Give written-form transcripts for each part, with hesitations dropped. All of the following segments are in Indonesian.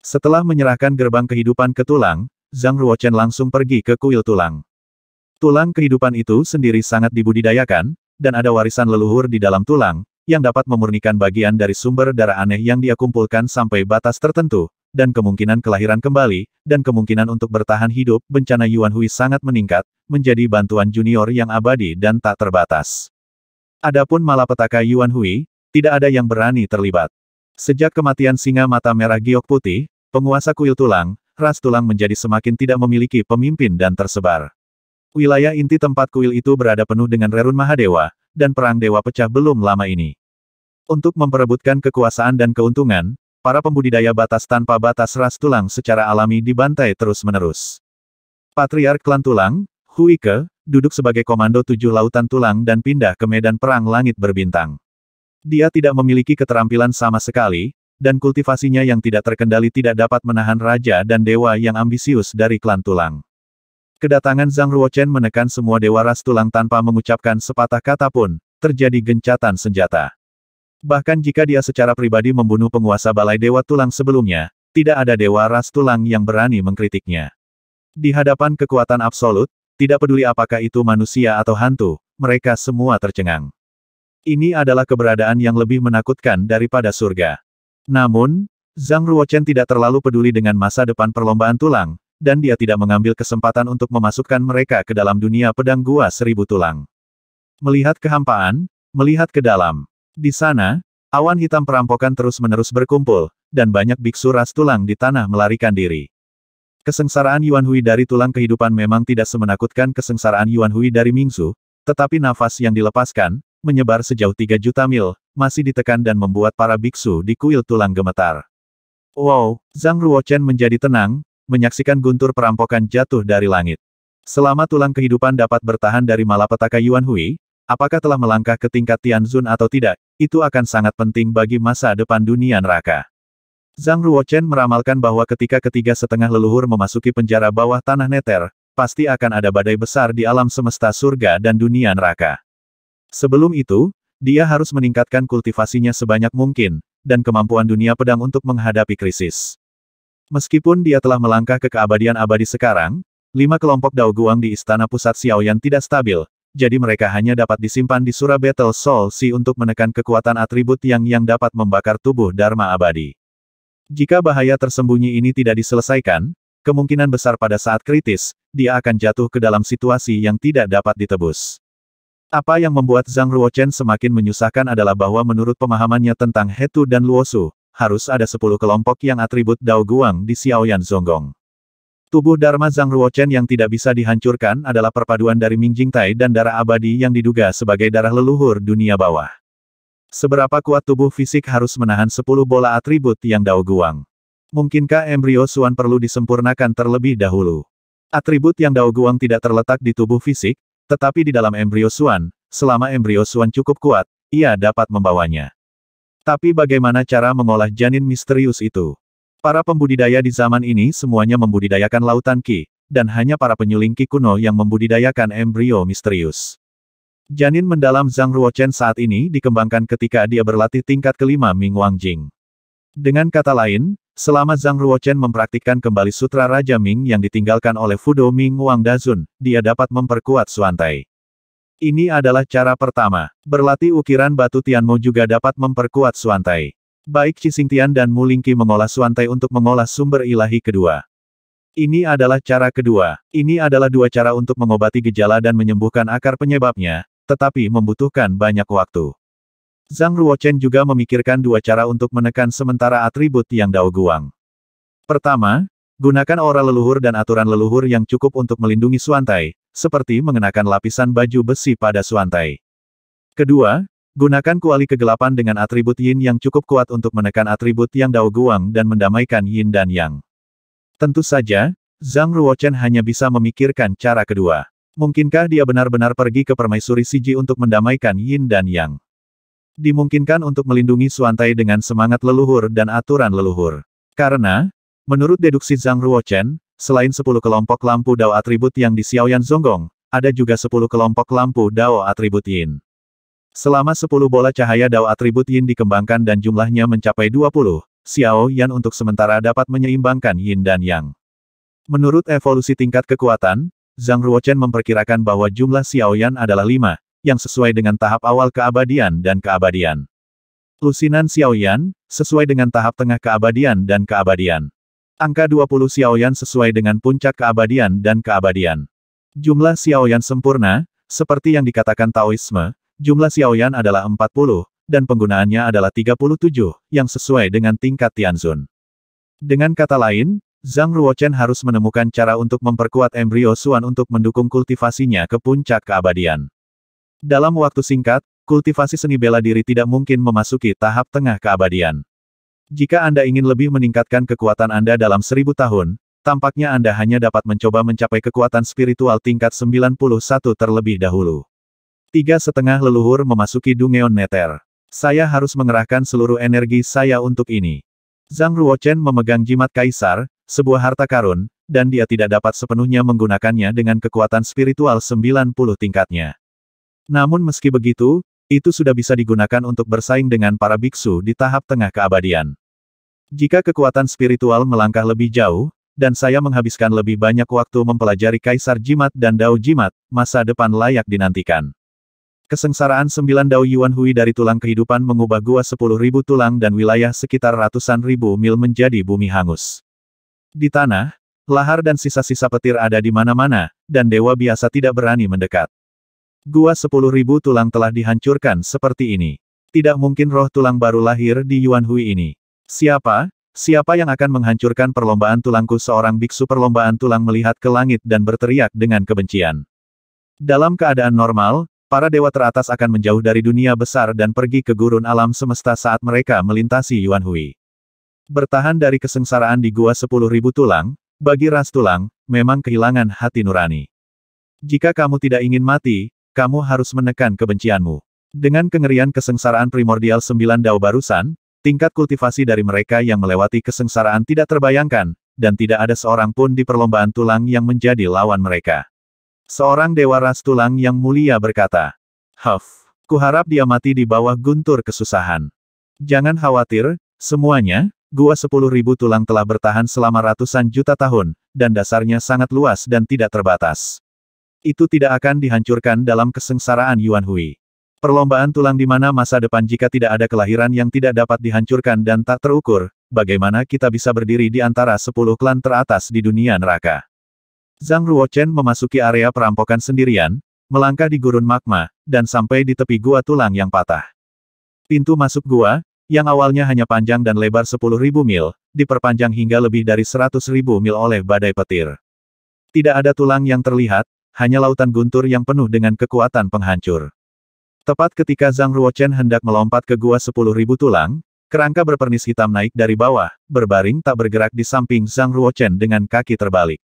Setelah menyerahkan gerbang kehidupan ke tulang, Zhang Ruochen langsung pergi ke kuil tulang. Tulang kehidupan itu sendiri sangat dibudidayakan, dan ada warisan leluhur di dalam tulang, yang dapat memurnikan bagian dari sumber darah aneh yang dia kumpulkan sampai batas tertentu, dan kemungkinan kelahiran kembali, dan kemungkinan untuk bertahan hidup. Bencana Yuan Hui sangat meningkat, menjadi bantuan junior yang abadi dan tak terbatas. Adapun malapetaka Yuan Hui, tidak ada yang berani terlibat. Sejak kematian singa mata merah giok putih, penguasa kuil tulang, ras tulang menjadi semakin tidak memiliki pemimpin dan tersebar. Wilayah inti tempat kuil itu berada penuh dengan rerun Mahadewa, dan perang dewa pecah belum lama ini. Untuk memperebutkan kekuasaan dan keuntungan, para pembudidaya batas tanpa batas ras tulang secara alami dibantai terus-menerus. Patriark klan tulang, Hui Ke, duduk sebagai komando 7 lautan tulang dan pindah ke medan perang langit berbintang. Dia tidak memiliki keterampilan sama sekali, dan kultivasinya yang tidak terkendali tidak dapat menahan raja dan dewa yang ambisius dari klan tulang. Kedatangan Zhang Ruochen menekan semua dewa ras tulang tanpa mengucapkan sepatah kata pun, terjadi gencatan senjata. Bahkan jika dia secara pribadi membunuh penguasa balai dewa tulang sebelumnya, tidak ada dewa ras tulang yang berani mengkritiknya. Di hadapan kekuatan absolut, tidak peduli apakah itu manusia atau hantu, mereka semua tercengang. Ini adalah keberadaan yang lebih menakutkan daripada surga. Namun, Zhang Ruochen tidak terlalu peduli dengan masa depan perlombaan tulang, dan dia tidak mengambil kesempatan untuk memasukkan mereka ke dalam dunia pedang gua 1000 tulang. Melihat kehampaan, melihat ke dalam. Di sana, awan hitam perampokan terus-menerus berkumpul, dan banyak biksu ras tulang di tanah melarikan diri. Kesengsaraan Yuan Hui dari tulang kehidupan memang tidak semenakutkan kesengsaraan Yuan Hui dari Mingzu, tetapi nafas yang dilepaskan, menyebar sejauh 3 juta mil, masih ditekan dan membuat para biksu di kuil tulang gemetar. Wow, Zhang Ruochen menjadi tenang, menyaksikan guntur perampokan jatuh dari langit. Selama tulang kehidupan dapat bertahan dari malapetaka Yuan Hui, apakah telah melangkah ke tingkat Tianzun atau tidak, itu akan sangat penting bagi masa depan dunia neraka. Zhang Ruochen meramalkan bahwa ketika ketiga setengah leluhur memasuki penjara bawah tanah neter, pasti akan ada badai besar di alam semesta surga dan dunia neraka. Sebelum itu, dia harus meningkatkan kultivasinya sebanyak mungkin, dan kemampuan dunia pedang untuk menghadapi krisis. Meskipun dia telah melangkah ke keabadian abadi sekarang, 5 kelompok Dao Guang di istana pusat Xiaoyan tidak stabil, jadi mereka hanya dapat disimpan di Sura Battle Soul Sea untuk menekan kekuatan atribut yang dapat membakar tubuh Dharma abadi. Jika bahaya tersembunyi ini tidak diselesaikan, kemungkinan besar pada saat kritis, dia akan jatuh ke dalam situasi yang tidak dapat ditebus. Apa yang membuat Zhang Ruochen semakin menyusahkan adalah bahwa menurut pemahamannya tentang Hetu dan Luosu, harus ada 10 kelompok yang atribut Dao Guang di Xiaoyan Zonggong. Tubuh Dharma Zhang Ruochen yang tidak bisa dihancurkan adalah perpaduan dari Ming Jingtai dan darah abadi yang diduga sebagai darah leluhur dunia bawah. Seberapa kuat tubuh fisik harus menahan 10 bola atribut yang Dao Guang? Mungkinkah embrio Suan perlu disempurnakan terlebih dahulu? Atribut yang Dao Guang tidak terletak di tubuh fisik, tetapi di dalam embrio Suan, selama embrio Suan cukup kuat, ia dapat membawanya. Tapi bagaimana cara mengolah janin misterius itu? Para pembudidaya di zaman ini semuanya membudidayakan lautan Qi, dan hanya para penyuling Qi kuno yang membudidayakan embrio misterius. Janin mendalam Zhang Ruochen saat ini dikembangkan ketika dia berlatih tingkat kelima Ming Wangjing. Dengan kata lain, selama Zhang Ruochen mempraktikkan kembali Sutra Raja Ming yang ditinggalkan oleh Fudo Ming Wang Dazun, dia dapat memperkuat Suantai. Ini adalah cara pertama. Berlatih ukiran batu Tianmo juga dapat memperkuat Suantai. Baik Qixingtian dan Mulingqi mengolah Suantai untuk mengolah sumber ilahi kedua. Ini adalah cara kedua. Ini adalah 2 cara untuk mengobati gejala dan menyembuhkan akar penyebabnya, tetapi membutuhkan banyak waktu. Zhang Ruochen juga memikirkan 2 cara untuk menekan sementara atribut yang Dao Guang. Pertama, gunakan aura leluhur dan aturan leluhur yang cukup untuk melindungi Suantai, seperti mengenakan lapisan baju besi pada Suantai. Kedua, gunakan kuali kegelapan dengan atribut Yin yang cukup kuat untuk menekan atribut yang Dao Guang dan mendamaikan Yin dan Yang. Tentu saja, Zhang Ruochen hanya bisa memikirkan cara kedua. Mungkinkah dia benar-benar pergi ke Permaisuri Siji untuk mendamaikan Yin dan Yang? Dimungkinkan untuk melindungi Suantai dengan semangat leluhur dan aturan leluhur. Karena, menurut deduksi Zhang Ruochen, selain 10 kelompok lampu Dao atribut yang di Xiaoyan Zonggong, ada juga 10 kelompok lampu Dao atribut Yin. Selama 10 bola cahaya Dao atribut Yin dikembangkan dan jumlahnya mencapai 20, Xiao Yan untuk sementara dapat menyeimbangkan Yin dan Yang. Menurut evolusi tingkat kekuatan, Zhang Ruochen memperkirakan bahwa jumlah Xiao Yan adalah 5, yang sesuai dengan tahap awal keabadian dan keabadian. Lusinan Xiao Yan, sesuai dengan tahap tengah keabadian dan keabadian. Angka 20 Xiao Yan sesuai dengan puncak keabadian dan keabadian. Jumlah Xiao Yan sempurna, seperti yang dikatakan Taoisme, jumlah Xiao Yan adalah 40, dan penggunaannya adalah 37, yang sesuai dengan tingkat Tianzun. Dengan kata lain, Zhang Ruochen harus menemukan cara untuk memperkuat embrio Xuan untuk mendukung kultivasinya ke puncak keabadian. Dalam waktu singkat, kultivasi seni bela diri tidak mungkin memasuki tahap tengah keabadian. Jika Anda ingin lebih meningkatkan kekuatan Anda dalam 1000 tahun, tampaknya Anda hanya dapat mencoba mencapai kekuatan spiritual tingkat 91 terlebih dahulu. 3,5 leluhur memasuki Dungeon Nether. Saya harus mengerahkan seluruh energi saya untuk ini. Zhang Ruochen memegang jimat kaisar, sebuah harta karun, dan dia tidak dapat sepenuhnya menggunakannya dengan kekuatan spiritual 90 tingkatnya. Namun meski begitu, itu sudah bisa digunakan untuk bersaing dengan para biksu di tahap tengah keabadian. Jika kekuatan spiritual melangkah lebih jauh, dan saya menghabiskan lebih banyak waktu mempelajari kaisar jimat dan dao jimat, masa depan layak dinantikan. Kesengsaraan 9 Dao Yuan Hui dari tulang kehidupan mengubah gua 10.000 tulang dan wilayah sekitar ratusan ribu mil menjadi bumi hangus. Di tanah, lahar dan sisa-sisa petir ada di mana-mana, dan dewa biasa tidak berani mendekat. Gua 10.000 tulang telah dihancurkan seperti ini. Tidak mungkin roh tulang baru lahir di Yuan Hui ini. Siapa? Siapa yang akan menghancurkan perlombaan tulangku? Seorang biksu perlombaan tulang melihat ke langit dan berteriak dengan kebencian. Dalam keadaan normal, para dewa teratas akan menjauh dari dunia besar dan pergi ke gurun alam semesta saat mereka melintasi Yuan Hui. Bertahan dari kesengsaraan di gua 10.000 tulang, bagi ras tulang, memang kehilangan hati nurani. Jika kamu tidak ingin mati, kamu harus menekan kebencianmu. Dengan kengerian kesengsaraan primordial 9 Dao barusan, tingkat kultivasi dari mereka yang melewati kesengsaraan tidak terbayangkan, dan tidak ada seorang pun di perlombaan tulang yang menjadi lawan mereka. Seorang dewa ras tulang yang mulia berkata, kuharap dia mati di bawah guntur kesusahan. Jangan khawatir, semuanya, gua 10.000 tulang telah bertahan selama ratusan juta tahun, dan dasarnya sangat luas dan tidak terbatas. Itu tidak akan dihancurkan dalam kesengsaraan Yuan Hui. Perlombaan tulang di mana masa depan jika tidak ada kelahiran yang tidak dapat dihancurkan dan tak terukur, bagaimana kita bisa berdiri di antara 10 klan teratas di dunia neraka? Zhang Ruochen memasuki area perampokan sendirian, melangkah di gurun magma, dan sampai di tepi gua tulang yang patah. Pintu masuk gua, yang awalnya hanya panjang dan lebar 10.000 mil, diperpanjang hingga lebih dari 100.000 mil oleh badai petir. Tidak ada tulang yang terlihat, hanya lautan guntur yang penuh dengan kekuatan penghancur. Tepat ketika Zhang Ruochen hendak melompat ke gua 10.000 tulang, kerangka berpernis hitam naik dari bawah, berbaring tak bergerak di samping Zhang Ruochen dengan kaki terbalik.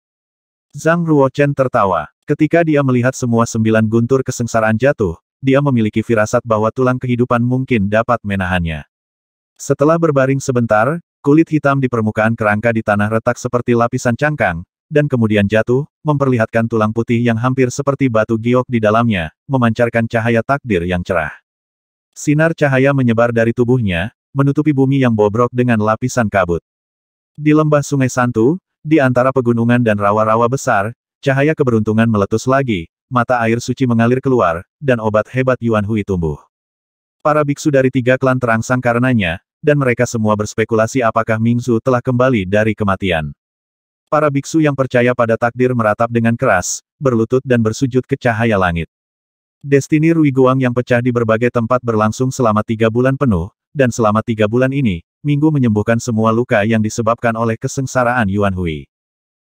Zhang Ruochen tertawa. Ketika dia melihat semua 9 guntur kesengsaraan jatuh, dia memiliki firasat bahwa tulang kehidupan mungkin dapat menahannya. Setelah berbaring sebentar, kulit hitam di permukaan kerangka di tanah retak seperti lapisan cangkang, dan kemudian jatuh, memperlihatkan tulang putih yang hampir seperti batu giok di dalamnya, memancarkan cahaya takdir yang cerah. Sinar cahaya menyebar dari tubuhnya, menutupi bumi yang bobrok dengan lapisan kabut. Di lembah Sungai Santu, di antara pegunungan dan rawa-rawa besar, cahaya keberuntungan meletus lagi, mata air suci mengalir keluar, dan obat hebat Yuan Hui tumbuh. Para biksu dari 3 klan terangsang karenanya, dan mereka semua berspekulasi apakah Mingzu telah kembali dari kematian. Para biksu yang percaya pada takdir meratap dengan keras, berlutut dan bersujud ke cahaya langit. Destini Rui Guang yang pecah di berbagai tempat berlangsung selama 3 bulan penuh, dan selama 3 bulan ini, Minggu menyembuhkan semua luka yang disebabkan oleh kesengsaraan Yuan Hui.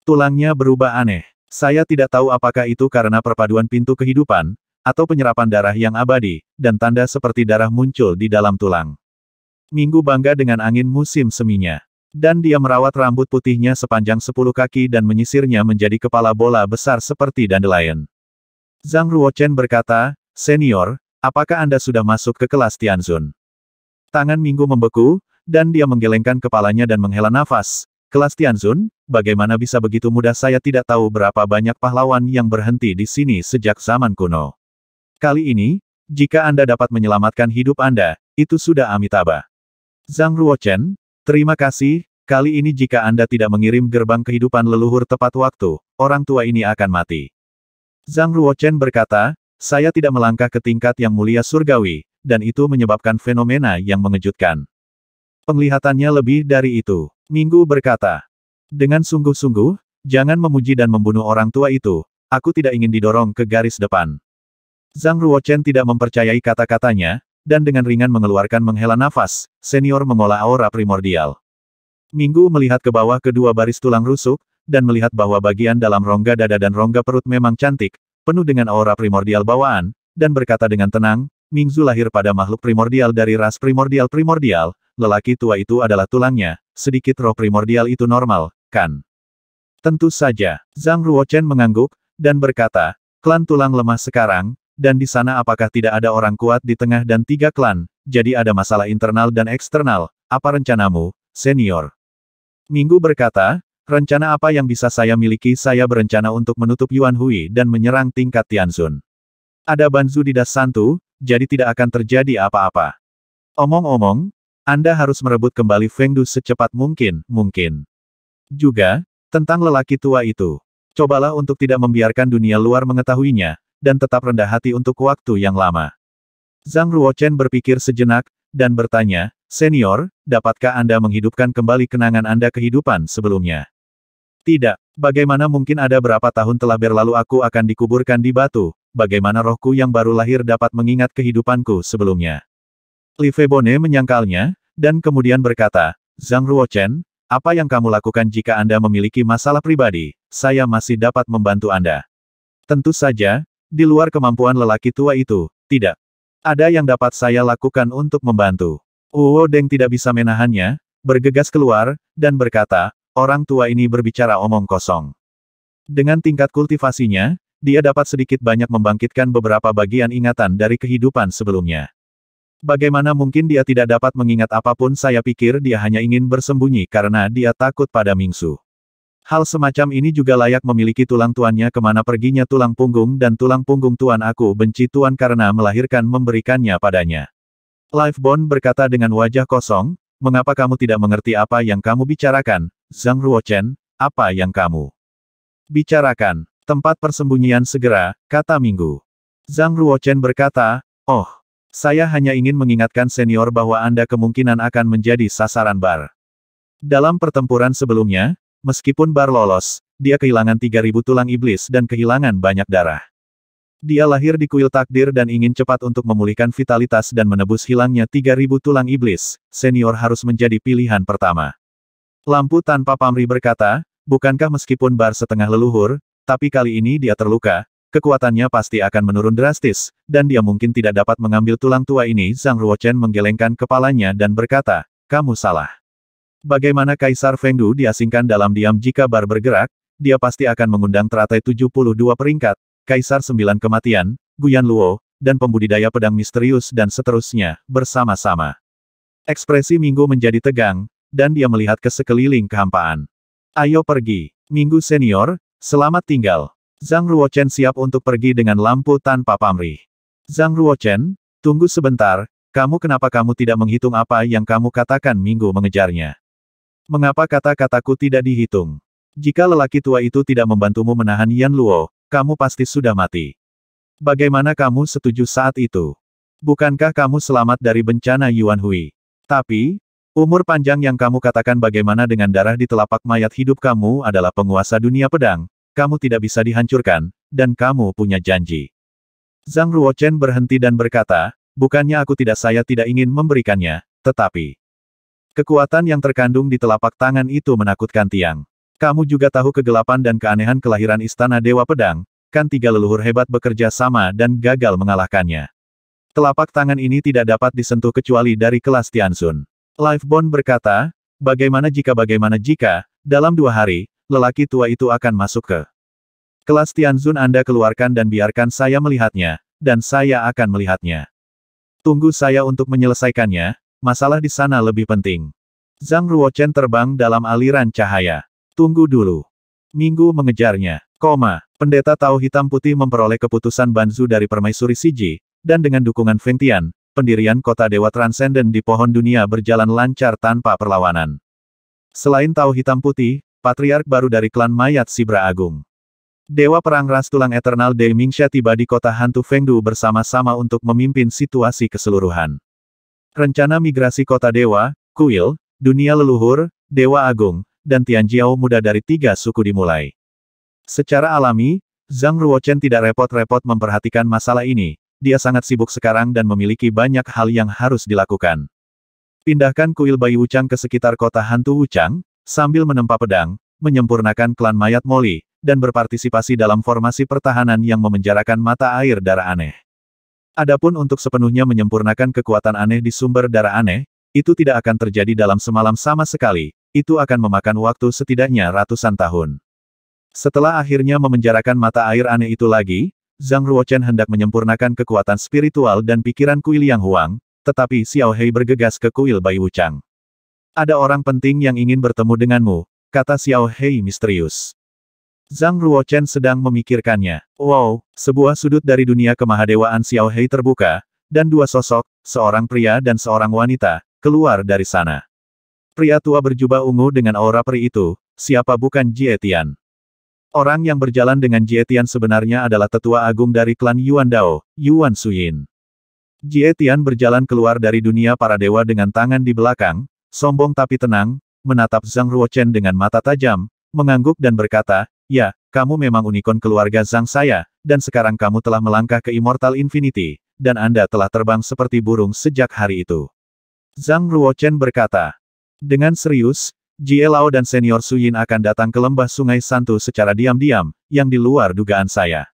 Tulangnya berubah aneh. Saya tidak tahu apakah itu karena perpaduan pintu kehidupan, atau penyerapan darah yang abadi, dan tanda seperti darah muncul di dalam tulang. Minggu bangga dengan angin musim seminya. Dan dia merawat rambut putihnya sepanjang 10 kaki dan menyisirnya menjadi kepala bola besar seperti dandelion. Zhang Ruochen berkata, "Senior, apakah Anda sudah masuk ke kelas Tianzun?" Tangan Minggu membeku, dan dia menggelengkan kepalanya dan menghela nafas. Kelas Tianzun, bagaimana bisa begitu mudah? Saya tidak tahu berapa banyak pahlawan yang berhenti di sini sejak zaman kuno. Kali ini, jika Anda dapat menyelamatkan hidup Anda, itu sudah amitabha. Zhang Ruochen, Terima kasih, kali ini jika Anda tidak mengirim gerbang kehidupan leluhur tepat waktu, orang tua ini akan mati. Zhang Ruochen berkata, saya tidak melangkah ke tingkat yang mulia surgawi, dan itu menyebabkan fenomena yang mengejutkan. Penglihatannya lebih dari itu. Minggu berkata, dengan sungguh-sungguh, jangan memuji dan membunuh orang tua itu, aku tidak ingin didorong ke garis depan. Zhang Ruochen tidak mempercayai kata-katanya, dan dengan ringan mengeluarkan menghela nafas, senior mengolah aura primordial. Minggu melihat ke bawah kedua baris tulang rusuk, dan melihat bahwa bagian dalam rongga dada dan rongga perut memang cantik, penuh dengan aura primordial bawaan, dan berkata dengan tenang, Mingzu lahir pada makhluk primordial dari ras primordial, lelaki tua itu adalah tulangnya, sedikit roh primordial itu normal, kan? Tentu saja, Zhang Ruochen mengangguk, dan berkata, klan tulang lemah sekarang, dan di sana apakah tidak ada orang kuat di tengah dan 3 klan, jadi ada masalah internal dan eksternal, apa rencanamu, senior? Minggu berkata, rencana apa yang bisa saya miliki? Saya berencana untuk menutup Yuan Hui dan menyerang tingkat Tianzun. Ada Banzu di Das Santu, jadi tidak akan terjadi apa-apa. Omong-omong, Anda harus merebut kembali Feng Du secepat mungkin. Juga, tentang lelaki tua itu. Cobalah untuk tidak membiarkan dunia luar mengetahuinya, dan tetap rendah hati untuk waktu yang lama. Zhang Ruochen berpikir sejenak, dan bertanya, senior, dapatkah Anda menghidupkan kembali kenangan Anda kehidupan sebelumnya? Tidak, bagaimana mungkin ada berapa tahun telah berlalu aku akan dikuburkan di batu, bagaimana rohku yang baru lahir dapat mengingat kehidupanku sebelumnya? Li Febone menyangkalnya, dan kemudian berkata, Zhang Ruochen, apa yang kamu lakukan jika Anda memiliki masalah pribadi, saya masih dapat membantu Anda. Tentu saja, di luar kemampuan lelaki tua itu, tidak. Ada yang dapat saya lakukan untuk membantu. Wu Deng tidak bisa menahannya, bergegas keluar, dan berkata, orang tua ini berbicara omong kosong. Dengan tingkat kultivasinya, dia dapat sedikit banyak membangkitkan beberapa bagian ingatan dari kehidupan sebelumnya. Bagaimana mungkin dia tidak dapat mengingat apapun? Saya pikir dia hanya ingin bersembunyi karena dia takut pada Mingsu. Hal semacam ini juga layak memiliki tulang tuannya. Kemana perginya tulang punggung dan tulang punggung tuan? Aku benci tuan karena melahirkan memberikannya padanya. Livebone berkata dengan wajah kosong, mengapa kamu tidak mengerti apa yang kamu bicarakan, Zhang Ruochen, apa yang kamu bicarakan? Tempat persembunyian segera, kata Minggu. Zhang Ruochen berkata, oh, saya hanya ingin mengingatkan senior bahwa Anda kemungkinan akan menjadi sasaran Bar. Dalam pertempuran sebelumnya, meskipun Bar lolos, dia kehilangan 3.000 tulang iblis dan kehilangan banyak darah. Dia lahir di kuil takdir dan ingin cepat untuk memulihkan vitalitas dan menebus hilangnya 3.000 tulang iblis, senior harus menjadi pilihan pertama. Lampu tanpa pamrih berkata, bukankah meskipun Bar setengah leluhur, tapi kali ini dia terluka, kekuatannya pasti akan menurun drastis, dan dia mungkin tidak dapat mengambil tulang tua ini. Zhang Ruochen menggelengkan kepalanya dan berkata, kamu salah. Bagaimana Kaisar Feng Du diasingkan dalam diam? Jika Bar bergerak, dia pasti akan mengundang teratai 72 peringkat, Kaisar 9 kematian, Guyan Luo, dan pembudidaya pedang misterius dan seterusnya, bersama-sama. Ekspresi Minggu menjadi tegang, dan dia melihat ke sekeliling kehampaan. Ayo pergi, Minggu senior, selamat tinggal. Zhang Ruochen siap untuk pergi dengan lampu tanpa pamrih. Zhang Ruochen, tunggu sebentar, kenapa kamu tidak menghitung apa yang kamu katakan? Minggu mengejarnya. Mengapa kata-kataku tidak dihitung? Jika lelaki tua itu tidak membantumu menahan Yan Luo, kamu pasti sudah mati. Bagaimana kamu setuju saat itu? Bukankah kamu selamat dari bencana Yuan Hui? Tapi, umur panjang yang kamu katakan bagaimana dengan darah di telapak mayat? Hidup kamu adalah penguasa dunia pedang, kamu tidak bisa dihancurkan, dan kamu punya janji. Zhang Ruochen berhenti dan berkata, bukannya saya tidak ingin memberikannya, tetapi kekuatan yang terkandung di telapak tangan itu menakutkan Tiang. Kamu juga tahu kegelapan dan keanehan kelahiran Istana Dewa Pedang, kan 3 leluhur hebat bekerja sama dan gagal mengalahkannya. Telapak tangan ini tidak dapat disentuh kecuali dari kelas Tianzun. Livebone berkata, bagaimana jika, dalam 2 hari, lelaki tua itu akan masuk ke kelas Tianzun? Anda keluarkan dan biarkan saya melihatnya, dan saya akan melihatnya. Tunggu saya untuk menyelesaikannya, masalah di sana lebih penting. Zhang Ruochen terbang dalam aliran cahaya. Tunggu dulu. Minggu mengejarnya. Pendeta Tao Hitam Putih memperoleh keputusan Banzu dari Permaisuri Siji, dan dengan dukungan Feng Tian, pendirian kota Dewa Transenden di Pohon Dunia berjalan lancar tanpa perlawanan. Selain Tao Hitam Putih, patriark baru dari klan mayat Sibra Agung. Dewa Perang Ras Tulang Eternal Dei Mingsha tiba di kota hantu Fengdu bersama-sama untuk memimpin situasi keseluruhan. Rencana migrasi kota Dewa, Kuil, Dunia Leluhur, Dewa Agung, dan Tianjiao Muda dari 3 suku dimulai. Secara alami, Zhang Ruochen tidak repot-repot memperhatikan masalah ini, dia sangat sibuk sekarang dan memiliki banyak hal yang harus dilakukan. Pindahkan kuil Bai Wuchang ke sekitar kota hantu Wuchang, sambil menempa pedang, menyempurnakan klan mayat Moli, dan berpartisipasi dalam formasi pertahanan yang memenjarakan mata air darah aneh. Adapun untuk sepenuhnya menyempurnakan kekuatan aneh di sumber darah aneh, itu tidak akan terjadi dalam semalam sama sekali, itu akan memakan waktu setidaknya ratusan tahun. Setelah akhirnya memenjarakan mata air aneh itu lagi, Zhang Ruochen hendak menyempurnakan kekuatan spiritual dan pikiran kuil Yang Huang, tetapi Xiao Hei bergegas ke kuil Bai Wuchang. Ada orang penting yang ingin bertemu denganmu, kata Xiao Hei misterius. Zhang Ruochen sedang memikirkannya. Wow, sebuah sudut dari dunia kemahadewaan Xiao Hei terbuka, dan 2 sosok, seorang pria dan seorang wanita, keluar dari sana. Pria tua berjubah ungu dengan aura peri itu, siapa bukan Jie Tian. Orang yang berjalan dengan Jie Tian sebenarnya adalah tetua agung dari klan Yuan Dao, Yuan Suyin. Jie Tian berjalan keluar dari dunia para dewa dengan tangan di belakang, sombong tapi tenang, menatap Zhang Ruochen dengan mata tajam, mengangguk dan berkata, ya, kamu memang unicorn keluarga Zhang saya, dan sekarang kamu telah melangkah ke Immortal Infinity, dan Anda telah terbang seperti burung sejak hari itu. Zhang Ruochen berkata. Dengan serius, Jie Lao dan senior Suyin akan datang ke lembah Sungai Santu secara diam-diam, yang di luar dugaan saya.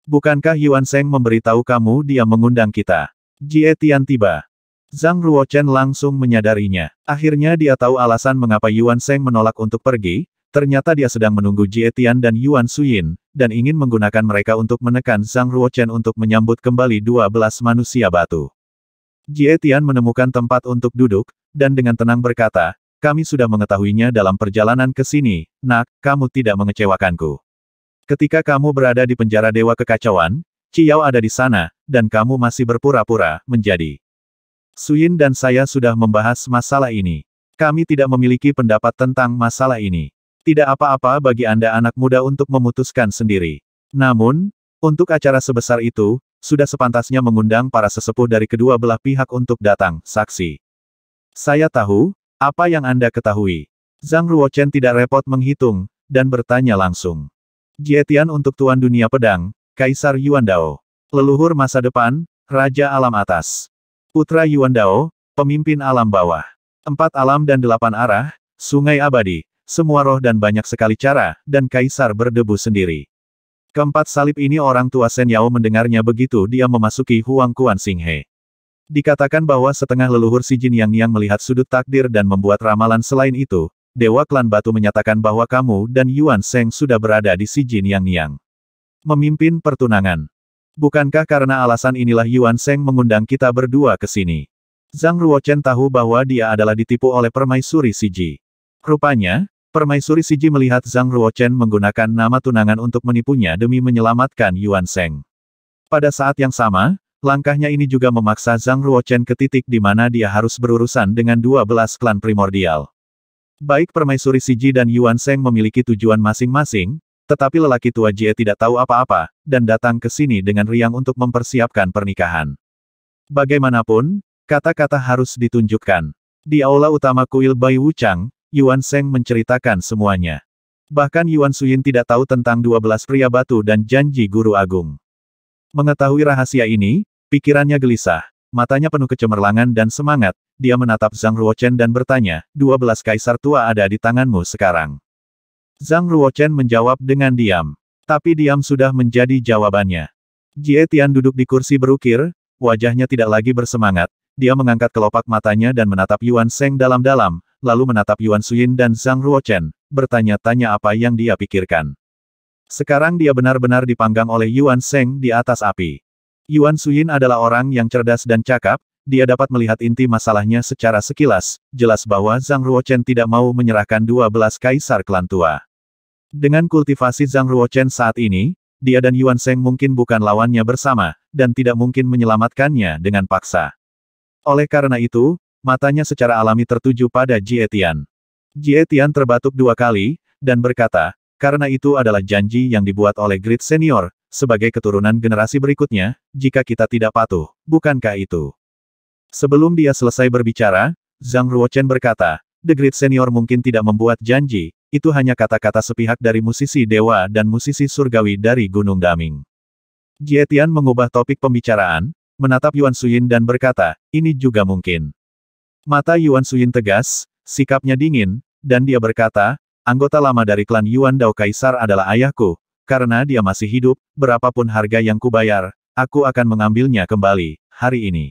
Bukankah Yuan Sheng memberitahu kamu dia mengundang kita? Jie Tian tiba. Zhang Ruochen langsung menyadarinya. Akhirnya dia tahu alasan mengapa Yuan Sheng menolak untuk pergi, ternyata dia sedang menunggu Jie Tian dan Yuan Suyin, dan ingin menggunakan mereka untuk menekan Zhang Ruochen untuk menyambut kembali 12 manusia batu. Jie Tian menemukan tempat untuk duduk, dan dengan tenang berkata, kami sudah mengetahuinya dalam perjalanan ke sini, nak, kamu tidak mengecewakanku. Ketika kamu berada di penjara Dewa Kekacauan, Qiao ada di sana, dan kamu masih berpura-pura menjadi. Suyin dan saya sudah membahas masalah ini. Kami tidak memiliki pendapat tentang masalah ini. Tidak apa-apa bagi Anda anak muda untuk memutuskan sendiri. Namun, untuk acara sebesar itu, sudah sepantasnya mengundang para sesepuh dari kedua belah pihak untuk datang, saksi. Saya tahu, apa yang Anda ketahui. Zhang Ruochen tidak repot menghitung, dan bertanya langsung. Jie Tian untuk Tuan Dunia Pedang, Kaisar Yuan Dao. Leluhur masa depan, Raja Alam Atas. Putra Yuan Dao, Pemimpin Alam Bawah. 4 alam dan 8 arah, Sungai Abadi, semua roh dan banyak sekali cara, dan Kaisar berdebu sendiri. Keempat salib ini orang tua Shen Yao mendengarnya begitu dia memasuki Huang Quan Xing He. Dikatakan bahwa setengah leluhur si Jin Yang Niang melihat sudut takdir dan membuat ramalan selain itu, Dewa Klan Batu menyatakan bahwa kamu dan Yuan Sheng sudah berada di si Jin Yang Niang. Memimpin pertunangan. Bukankah karena alasan inilah Yuan Sheng mengundang kita berdua ke sini? Zhang Ruochen tahu bahwa dia adalah ditipu oleh permaisuri Siji. Rupanya, permaisuri Siji melihat Zhang Ruochen menggunakan nama tunangan untuk menipunya demi menyelamatkan Yuan Sheng. Pada saat yang sama, langkahnya ini juga memaksa Zhang Ruochen ke titik di mana dia harus berurusan dengan 12 klan primordial. Baik permaisuri Siji dan Yuan Sheng memiliki tujuan masing-masing, tetapi lelaki tua Jie tidak tahu apa-apa, dan datang ke sini dengan riang untuk mempersiapkan pernikahan. Bagaimanapun, kata-kata harus ditunjukkan. Di aula utama kuil Bai Wuchang, Yuan Sheng menceritakan semuanya. Bahkan Yuan Suyin tidak tahu tentang 12 pria batu dan janji guru agung. Mengetahui rahasia ini, pikirannya gelisah, matanya penuh kecemerlangan dan semangat, dia menatap Zhang Ruochen dan bertanya, 12 kaisar tua ada di tanganmu sekarang. Zhang Ruochen menjawab dengan diam. Tapi diam sudah menjadi jawabannya. Jie Tian duduk di kursi berukir, wajahnya tidak lagi bersemangat, dia mengangkat kelopak matanya dan menatap Yuan Sheng dalam-dalam, lalu menatap Yuan Suyin dan Zhang Ruochen, bertanya-tanya apa yang dia pikirkan. Sekarang dia benar-benar dipanggang oleh Yuan Sheng di atas api. Yuan Suyin adalah orang yang cerdas dan cakap, dia dapat melihat inti masalahnya secara sekilas, jelas bahwa Zhang Ruochen tidak mau menyerahkan 12 kaisar klan tua. Dengan kultivasi Zhang Ruochen saat ini, dia dan Yuan Sheng mungkin bukan lawannya bersama, dan tidak mungkin menyelamatkannya dengan paksa. Oleh karena itu, matanya secara alami tertuju pada Jie Tian. Jie Tian terbatuk 2 kali, dan berkata, karena itu adalah janji yang dibuat oleh Grid Senior, sebagai keturunan generasi berikutnya, jika kita tidak patuh, bukankah itu? Sebelum dia selesai berbicara, Zhang Ruochen berkata, The Grid Senior mungkin tidak membuat janji, itu hanya kata-kata sepihak dari musisi dewa dan musisi surgawi dari Gunung Daming. Jie Tian mengubah topik pembicaraan, menatap Yuan Suyin dan berkata, ini juga mungkin. Mata Yuan Suyin tegas, sikapnya dingin, dan dia berkata, anggota lama dari klan Yuan Dao Kaisar adalah ayahku, karena dia masih hidup, berapapun harga yang kubayar, aku akan mengambilnya kembali, hari ini.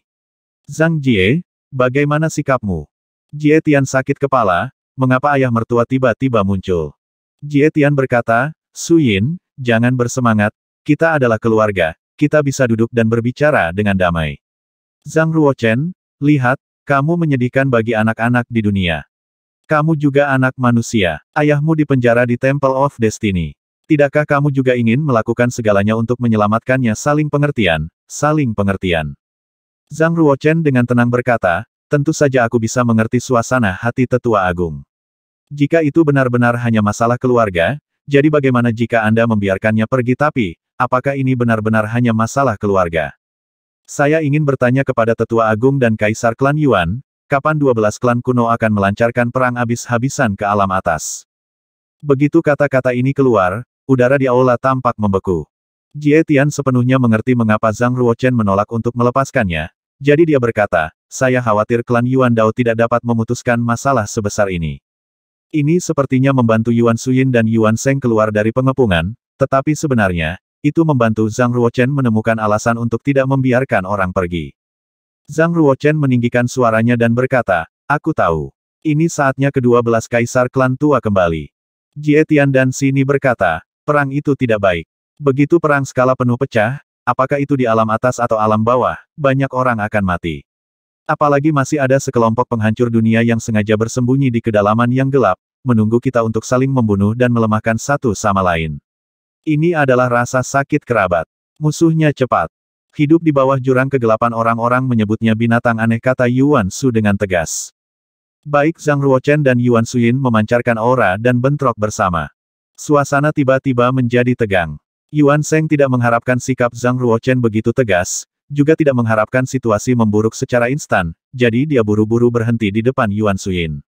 Zhang Jie, bagaimana sikapmu? Jie Tian sakit kepala, mengapa ayah mertua tiba-tiba muncul? Jie Tian berkata, Suyin, jangan bersemangat, kita adalah keluarga, kita bisa duduk dan berbicara dengan damai. Zhang Ruochen, lihat, kamu menyedihkan bagi anak-anak di dunia. Kamu juga anak manusia, ayahmu dipenjara di Temple of Destiny. Tidakkah kamu juga ingin melakukan segalanya untuk menyelamatkannya? Saling pengertian, saling pengertian. Zhang Ruochen dengan tenang berkata, tentu saja aku bisa mengerti suasana hati tetua agung. Jika itu benar-benar hanya masalah keluarga, jadi bagaimana jika Anda membiarkannya pergi? Tapi, apakah ini benar-benar hanya masalah keluarga? Saya ingin bertanya kepada tetua agung dan kaisar klan Yuan, kapan 12 klan kuno akan melancarkan perang habis-habisan ke alam atas? Begitu kata-kata ini keluar, udara di aula tampak membeku. Jie Tian sepenuhnya mengerti mengapa Zhang Ruochen menolak untuk melepaskannya, jadi dia berkata, saya khawatir klan Yuan Dao tidak dapat memutuskan masalah sebesar ini. Ini sepertinya membantu Yuan Suyin dan Yuan Sheng keluar dari pengepungan, tetapi sebenarnya, itu membantu Zhang Ruochen menemukan alasan untuk tidak membiarkan orang pergi. Zhang Ruochen meninggikan suaranya dan berkata, aku tahu. Ini saatnya ke-12 kaisar klan tua kembali. Jie Tian dan Sini berkata, perang itu tidak baik. Begitu perang skala penuh pecah, apakah itu di alam atas atau alam bawah, banyak orang akan mati. Apalagi masih ada sekelompok penghancur dunia yang sengaja bersembunyi di kedalaman yang gelap, menunggu kita untuk saling membunuh dan melemahkan satu sama lain. Ini adalah rasa sakit kerabat. Musuhnya cepat. Hidup di bawah jurang kegelapan. Orang-orang menyebutnya binatang aneh, kata Yuan Su dengan tegas. Baik Zhang Ruochen dan Yuan Suyin memancarkan aura dan bentrok bersama. Suasana tiba-tiba menjadi tegang. Yuan Sheng tidak mengharapkan sikap Zhang Ruochen begitu tegas, juga tidak mengharapkan situasi memburuk secara instan, jadi dia buru-buru berhenti di depan Yuan Suyin.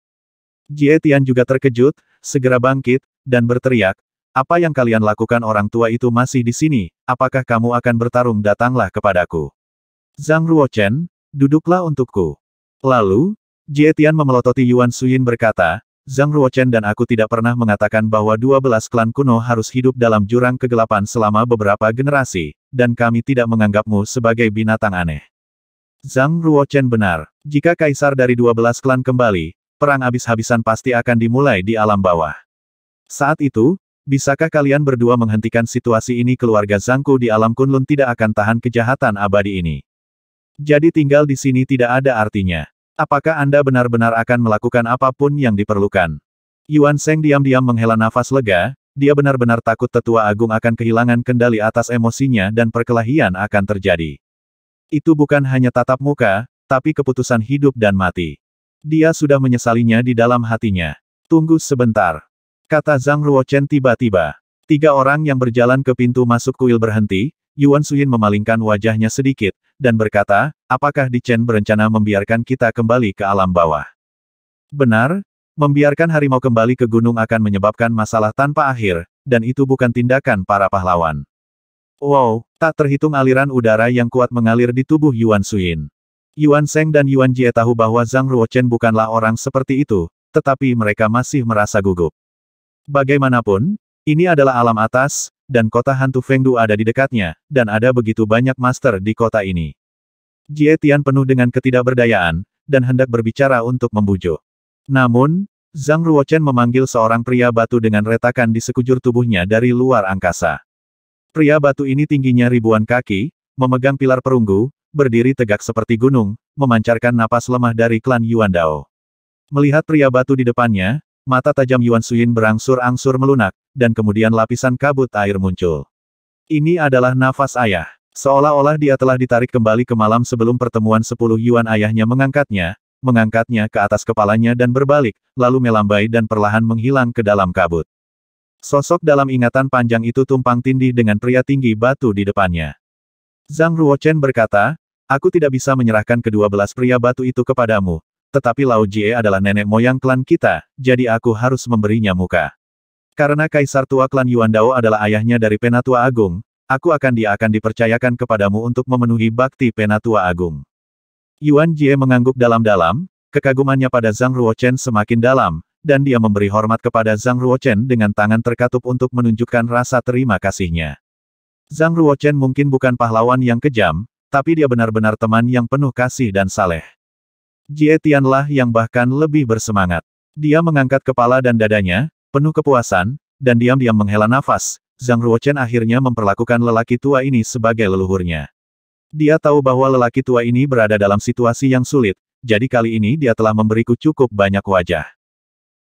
Jie Tian juga terkejut, segera bangkit, dan berteriak, apa yang kalian lakukan? Orang tua itu masih di sini, apakah kamu akan bertarung? Datanglah kepadaku. Zhang Ruochen, duduklah untukku. Lalu, Jie Tian memelototi Yuan Suyin berkata, Zhang Ruochen dan aku tidak pernah mengatakan bahwa 12 klan kuno harus hidup dalam jurang kegelapan selama beberapa generasi, dan kami tidak menganggapmu sebagai binatang aneh. Zhang Ruochen benar. Jika kaisar dari 12 klan kembali, perang habis-habisan pasti akan dimulai di alam bawah. Saat itu, bisakah kalian berdua menghentikan situasi ini? Keluarga Zhangku di alam Kunlun tidak akan tahan kejahatan abadi ini. Jadi tinggal di sini tidak ada artinya. Apakah Anda benar-benar akan melakukan apapun yang diperlukan? Yuan Sheng diam-diam menghela nafas lega, dia benar-benar takut tetua agung akan kehilangan kendali atas emosinya dan perkelahian akan terjadi. Itu bukan hanya tatap muka, tapi keputusan hidup dan mati. Dia sudah menyesalinya di dalam hatinya. Tunggu sebentar, kata Zhang Ruochen tiba-tiba. 3 orang yang berjalan ke pintu masuk kuil berhenti. Yuan Suyin memalingkan wajahnya sedikit, dan berkata, apakah Di Chen berencana membiarkan kita kembali ke alam bawah? Benar, membiarkan harimau kembali ke gunung akan menyebabkan masalah tanpa akhir, dan itu bukan tindakan para pahlawan. Wow, tak terhitung aliran udara yang kuat mengalir di tubuh Yuan Suyin. Yuan Sheng dan Yuan Jie tahu bahwa Zhang Ruochen bukanlah orang seperti itu, tetapi mereka masih merasa gugup. Bagaimanapun, ini adalah alam atas, dan kota hantu Fengdu ada di dekatnya, dan ada begitu banyak master di kota ini. Jie Tian penuh dengan ketidakberdayaan, dan hendak berbicara untuk membujuk. Namun, Zhang Ruochen memanggil seorang pria batu dengan retakan di sekujur tubuhnya dari luar angkasa. Pria batu ini tingginya ribuan kaki, memegang pilar perunggu, berdiri tegak seperti gunung, memancarkan napas lemah dari klan Yuan Dao. Melihat pria batu di depannya, mata tajam Yuan Suyin berangsur-angsur melunak, dan kemudian lapisan kabut air muncul. Ini adalah nafas ayah. Seolah-olah dia telah ditarik kembali ke malam sebelum pertemuan 10 Yuan ayahnya mengangkatnya ke atas kepalanya dan berbalik, lalu melambai dan perlahan menghilang ke dalam kabut. Sosok dalam ingatan panjang itu tumpang tindih dengan pria tinggi batu di depannya. Zhang Ruochen berkata, aku tidak bisa menyerahkan kedua belas pria batu itu kepadamu, tetapi Lao Jie adalah nenek moyang klan kita, jadi aku harus memberinya muka. Karena Kaisar Tua klan Yuan Dao adalah ayahnya dari Penatua Agung, dia akan dipercayakan kepadamu untuk memenuhi bakti Penatua Agung. Yuan Jie mengangguk dalam-dalam, kekagumannya pada Zhang Ruochen semakin dalam, dan dia memberi hormat kepada Zhang Ruochen dengan tangan terkatup untuk menunjukkan rasa terima kasihnya. Zhang Ruochen mungkin bukan pahlawan yang kejam, tapi dia benar-benar teman yang penuh kasih dan saleh. Jie Tianlah yang bahkan lebih bersemangat. Dia mengangkat kepala dan dadanya, penuh kepuasan, dan diam-diam menghela nafas. Zhang Ruochen akhirnya memperlakukan lelaki tua ini sebagai leluhurnya. Dia tahu bahwa lelaki tua ini berada dalam situasi yang sulit, jadi kali ini dia telah memberiku cukup banyak wajah.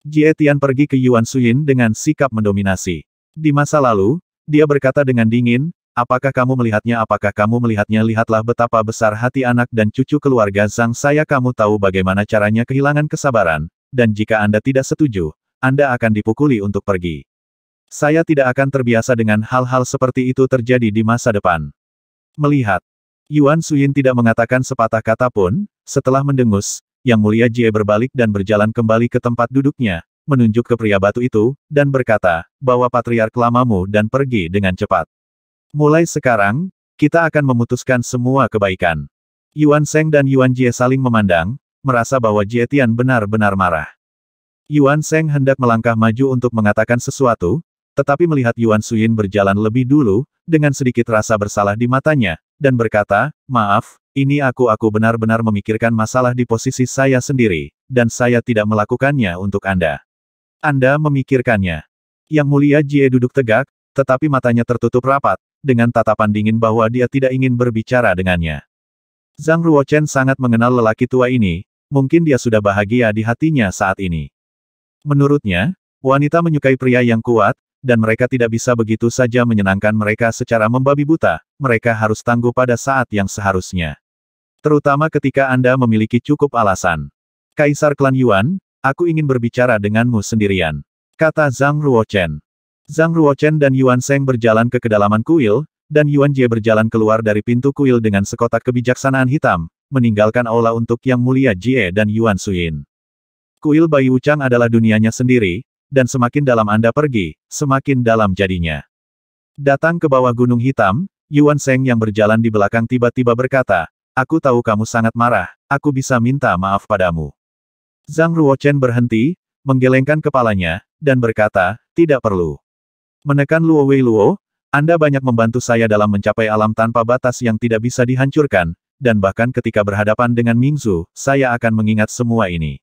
Jie Tian pergi ke Yuan Suyin dengan sikap mendominasi. Di masa lalu, dia berkata dengan dingin, apakah kamu melihatnya? Lihatlah betapa besar hati anak dan cucu keluarga Zhang saya. Kamu tahu bagaimana caranya kehilangan kesabaran, dan jika Anda tidak setuju, Anda akan dipukuli untuk pergi. Saya tidak akan terbiasa dengan hal-hal seperti itu terjadi di masa depan. Melihat Yuan Suyin tidak mengatakan sepatah kata pun, setelah mendengus, Yang Mulia Jie berbalik dan berjalan kembali ke tempat duduknya, menunjuk ke pria batu itu, dan berkata, bawa patriark lamamu dan pergi dengan cepat. Mulai sekarang, kita akan memutuskan semua kebaikan. Yuan Sheng dan Yuan Jie saling memandang, merasa bahwa Jie Tian benar-benar marah. Yuan Sheng hendak melangkah maju untuk mengatakan sesuatu, tetapi melihat Yuan Suyin berjalan lebih dulu, dengan sedikit rasa bersalah di matanya, dan berkata, maaf, ini aku benar-benar memikirkan masalah di posisi saya sendiri, dan saya tidak melakukannya untuk Anda. Anda memikirkannya. Yang Mulia Jie duduk tegak, tetapi matanya tertutup rapat, dengan tatapan dingin bahwa dia tidak ingin berbicara dengannya. Zhang Ruochen sangat mengenal lelaki tua ini, mungkin dia sudah bahagia di hatinya saat ini. Menurutnya, wanita menyukai pria yang kuat, dan mereka tidak bisa begitu saja menyenangkan mereka secara membabi buta, mereka harus tangguh pada saat yang seharusnya. Terutama ketika Anda memiliki cukup alasan. Kaisar klan Yuan, aku ingin berbicara denganmu sendirian, kata Zhang Ruochen. Zhang Ruochen dan Yuan Sheng berjalan ke kedalaman kuil, dan Yuan Jie berjalan keluar dari pintu kuil dengan sekotak kebijaksanaan hitam, meninggalkan aula untuk Yang Mulia Jie dan Yuan Suyin. Kuil Bai Wuchang adalah dunianya sendiri, dan semakin dalam Anda pergi, semakin dalam jadinya. Datang ke bawah gunung hitam, Yuan Sheng yang berjalan di belakang tiba-tiba berkata, aku tahu kamu sangat marah, aku bisa minta maaf padamu. Zhang Ruochen berhenti, menggelengkan kepalanya, dan berkata, tidak perlu. Menekan Luo Wei Luo, Anda banyak membantu saya dalam mencapai alam tanpa batas yang tidak bisa dihancurkan, dan bahkan ketika berhadapan dengan Mingzu, saya akan mengingat semua ini.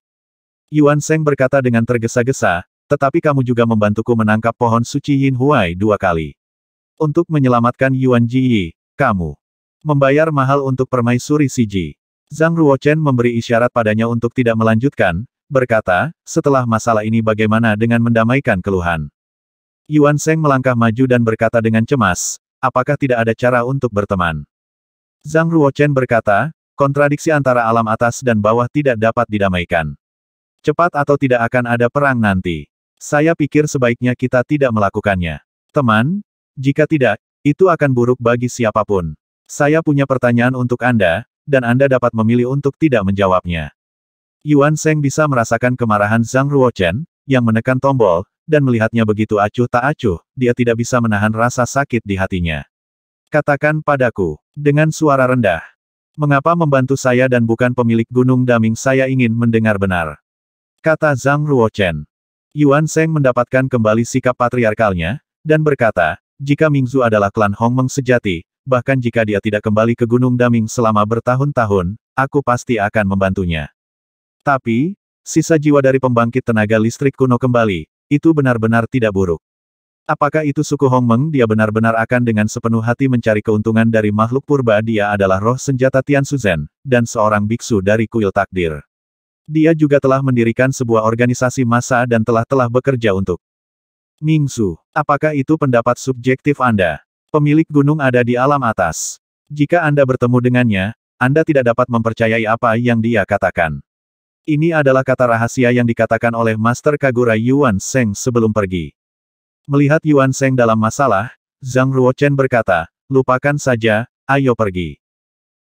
Yuan Sheng berkata dengan tergesa-gesa, tetapi kamu juga membantuku menangkap pohon suci Yin Huai 2 kali. Untuk menyelamatkan Yuan Ji, kamu membayar mahal untuk permaisuri si Ji. Zhang Ruochen memberi isyarat padanya untuk tidak melanjutkan, berkata, setelah masalah ini bagaimana dengan mendamaikan keluhan? Yuan Sheng melangkah maju dan berkata dengan cemas, apakah tidak ada cara untuk berteman? Zhang Ruochen berkata, kontradiksi antara alam atas dan bawah tidak dapat didamaikan. Cepat atau tidak akan ada perang nanti. Saya pikir sebaiknya kita tidak melakukannya. Teman, jika tidak, itu akan buruk bagi siapapun. Saya punya pertanyaan untuk Anda, dan Anda dapat memilih untuk tidak menjawabnya. Yuan Sheng bisa merasakan kemarahan Zhang Ruochen, yang menekan tombol, dan melihatnya begitu acuh tak acuh, dia tidak bisa menahan rasa sakit di hatinya. Katakan padaku, dengan suara rendah. Mengapa membantu saya dan bukan pemilik Gunung Daming? Saya ingin mendengar benar, kata Zhang Ruochen. Yuan Sheng mendapatkan kembali sikap patriarkalnya, dan berkata, jika Mingzu adalah klan Hongmeng sejati, bahkan jika dia tidak kembali ke Gunung Daming selama bertahun-tahun, aku pasti akan membantunya. Tapi, sisa jiwa dari pembangkit tenaga listrik kuno kembali, itu benar-benar tidak buruk. Apakah itu suku Hongmeng? Dia benar-benar akan dengan sepenuh hati mencari keuntungan dari makhluk purba. Dia adalah roh senjata Tian Shuzhen, dan seorang biksu dari kuil takdir. Dia juga telah mendirikan sebuah organisasi massa dan telah bekerja untuk Mingzu. Apakah itu pendapat subjektif Anda? Pemilik gunung ada di alam atas. Jika Anda bertemu dengannya, Anda tidak dapat mempercayai apa yang dia katakan. Ini adalah kata rahasia yang dikatakan oleh Master Kagura Yuan Sheng sebelum pergi. Melihat Yuan Sheng dalam masalah, Zhang Ruochen berkata, lupakan saja, ayo pergi.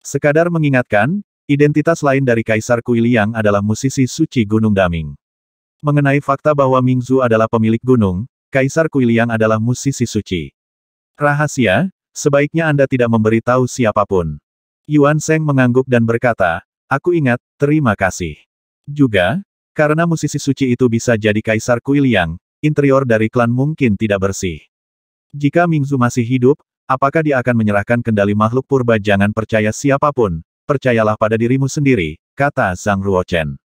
Sekadar mengingatkan, identitas lain dari Kaisar Kuiliang adalah musisi suci Gunung Daming. Mengenai fakta bahwa Mingzu adalah pemilik gunung, Kaisar Kuiliang adalah musisi suci. Rahasia, sebaiknya Anda tidak memberitahu siapapun. Yuan Sheng mengangguk dan berkata, aku ingat, terima kasih. Juga, karena musisi suci itu bisa jadi Kaisar Kuiliang, interior dari klan mungkin tidak bersih. Jika Mingzu masih hidup, apakah dia akan menyerahkan kendali makhluk purba? Jangan percaya siapapun, percayalah pada dirimu sendiri, kata Zhang Ruochen.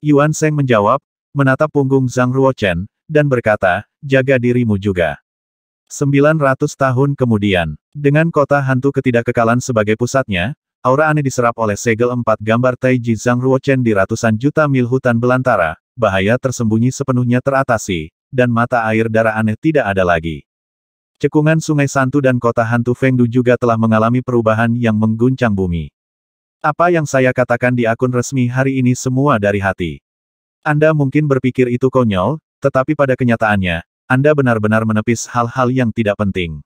Yuan Sheng menjawab, menatap punggung Zhang Ruochen, dan berkata, jaga dirimu juga. 900 tahun kemudian, dengan kota hantu ketidakkekalan sebagai pusatnya, aura aneh diserap oleh segel 4 gambar Taiji Zhang Ruochen di ratusan juta mil hutan belantara, bahaya tersembunyi sepenuhnya teratasi, dan mata air darah aneh tidak ada lagi. Cekungan Sungai Santu dan kota hantu Fengdu juga telah mengalami perubahan yang mengguncang bumi. Apa yang saya katakan di akun resmi hari ini semua dari hati. Anda mungkin berpikir itu konyol, tetapi pada kenyataannya, Anda benar-benar menepis hal-hal yang tidak penting.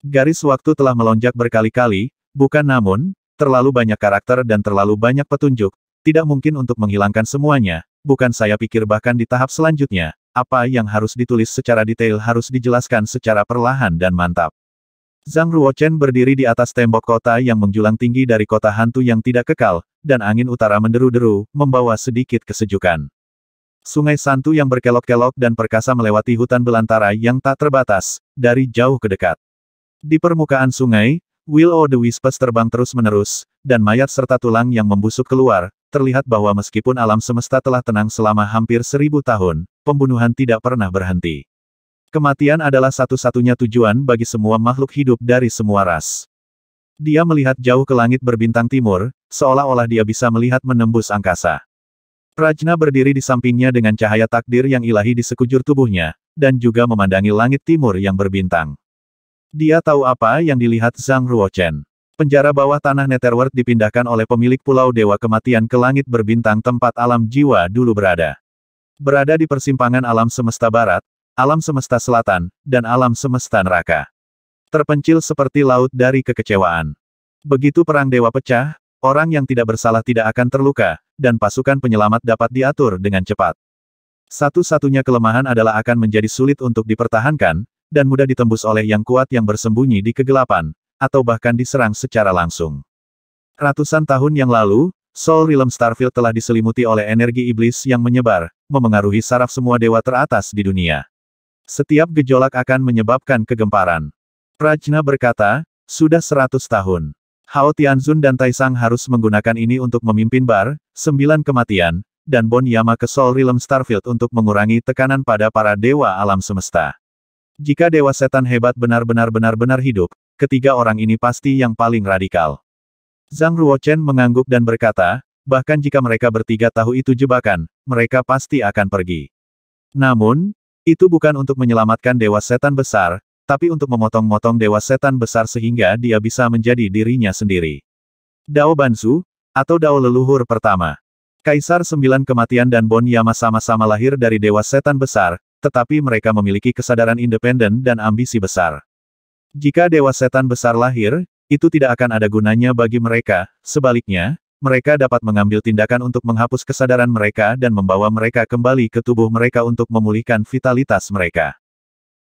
Garis waktu telah melonjak berkali-kali, bukan namun, terlalu banyak karakter dan terlalu banyak petunjuk, tidak mungkin untuk menghilangkan semuanya, bukan saya pikir bahkan di tahap selanjutnya, apa yang harus ditulis secara detail harus dijelaskan secara perlahan dan mantap. Zhang Ruochen berdiri di atas tembok kota yang menjulang tinggi dari kota hantu yang tidak kekal, dan angin utara menderu-deru, membawa sedikit kesejukan. Sungai Santu yang berkelok-kelok dan perkasa melewati hutan belantara yang tak terbatas, dari jauh ke dekat. Di permukaan sungai, Will o' the Wisps terbang terus-menerus, dan mayat serta tulang yang membusuk keluar, terlihat bahwa meskipun alam semesta telah tenang selama hampir 1000 tahun, pembunuhan tidak pernah berhenti. Kematian adalah satu-satunya tujuan bagi semua makhluk hidup dari semua ras. Dia melihat jauh ke langit berbintang timur, seolah-olah dia bisa melihat menembus angkasa. Prajna berdiri di sampingnya dengan cahaya takdir yang ilahi di sekujur tubuhnya, dan juga memandangi langit timur yang berbintang. Dia tahu apa yang dilihat Zhang Ruochen. Penjara bawah tanah Netherworld dipindahkan oleh pemilik Pulau Dewa Kematian ke langit berbintang tempat alam jiwa dulu berada. Berada di persimpangan alam semesta barat, alam semesta selatan, dan alam semesta neraka. Terpencil seperti laut dari kekecewaan. Begitu perang dewa pecah, orang yang tidak bersalah tidak akan terluka, dan pasukan penyelamat dapat diatur dengan cepat. Satu-satunya kelemahan adalah akan menjadi sulit untuk dipertahankan, dan mudah ditembus oleh yang kuat yang bersembunyi di kegelapan, atau bahkan diserang secara langsung. Ratusan tahun yang lalu, Soul Realm Starfield telah diselimuti oleh energi iblis yang menyebar, memengaruhi saraf semua dewa teratas di dunia. Setiap gejolak akan menyebabkan kegemparan. Prajna berkata, sudah 100 tahun. Hao Tianzun dan Taisang harus menggunakan ini untuk memimpin Bar, 9 kematian, dan Bon Yama ke Soul Realm Starfield untuk mengurangi tekanan pada para dewa alam semesta. Jika dewa setan hebat benar-benar hidup, ketiga orang ini pasti yang paling radikal. Zhang Ruochen mengangguk dan berkata, bahkan jika mereka bertiga tahu itu jebakan, mereka pasti akan pergi. Namun, itu bukan untuk menyelamatkan dewa setan besar, tapi untuk memotong-motong dewa setan besar sehingga dia bisa menjadi dirinya sendiri. Dao Banzu, atau Dao leluhur pertama. Kaisar 9 kematian dan Bon Yama sama-sama lahir dari dewa setan besar, tetapi mereka memiliki kesadaran independen dan ambisi besar. Jika dewa setan besar lahir, itu tidak akan ada gunanya bagi mereka, sebaliknya, mereka dapat mengambil tindakan untuk menghapus kesadaran mereka dan membawa mereka kembali ke tubuh mereka untuk memulihkan vitalitas mereka.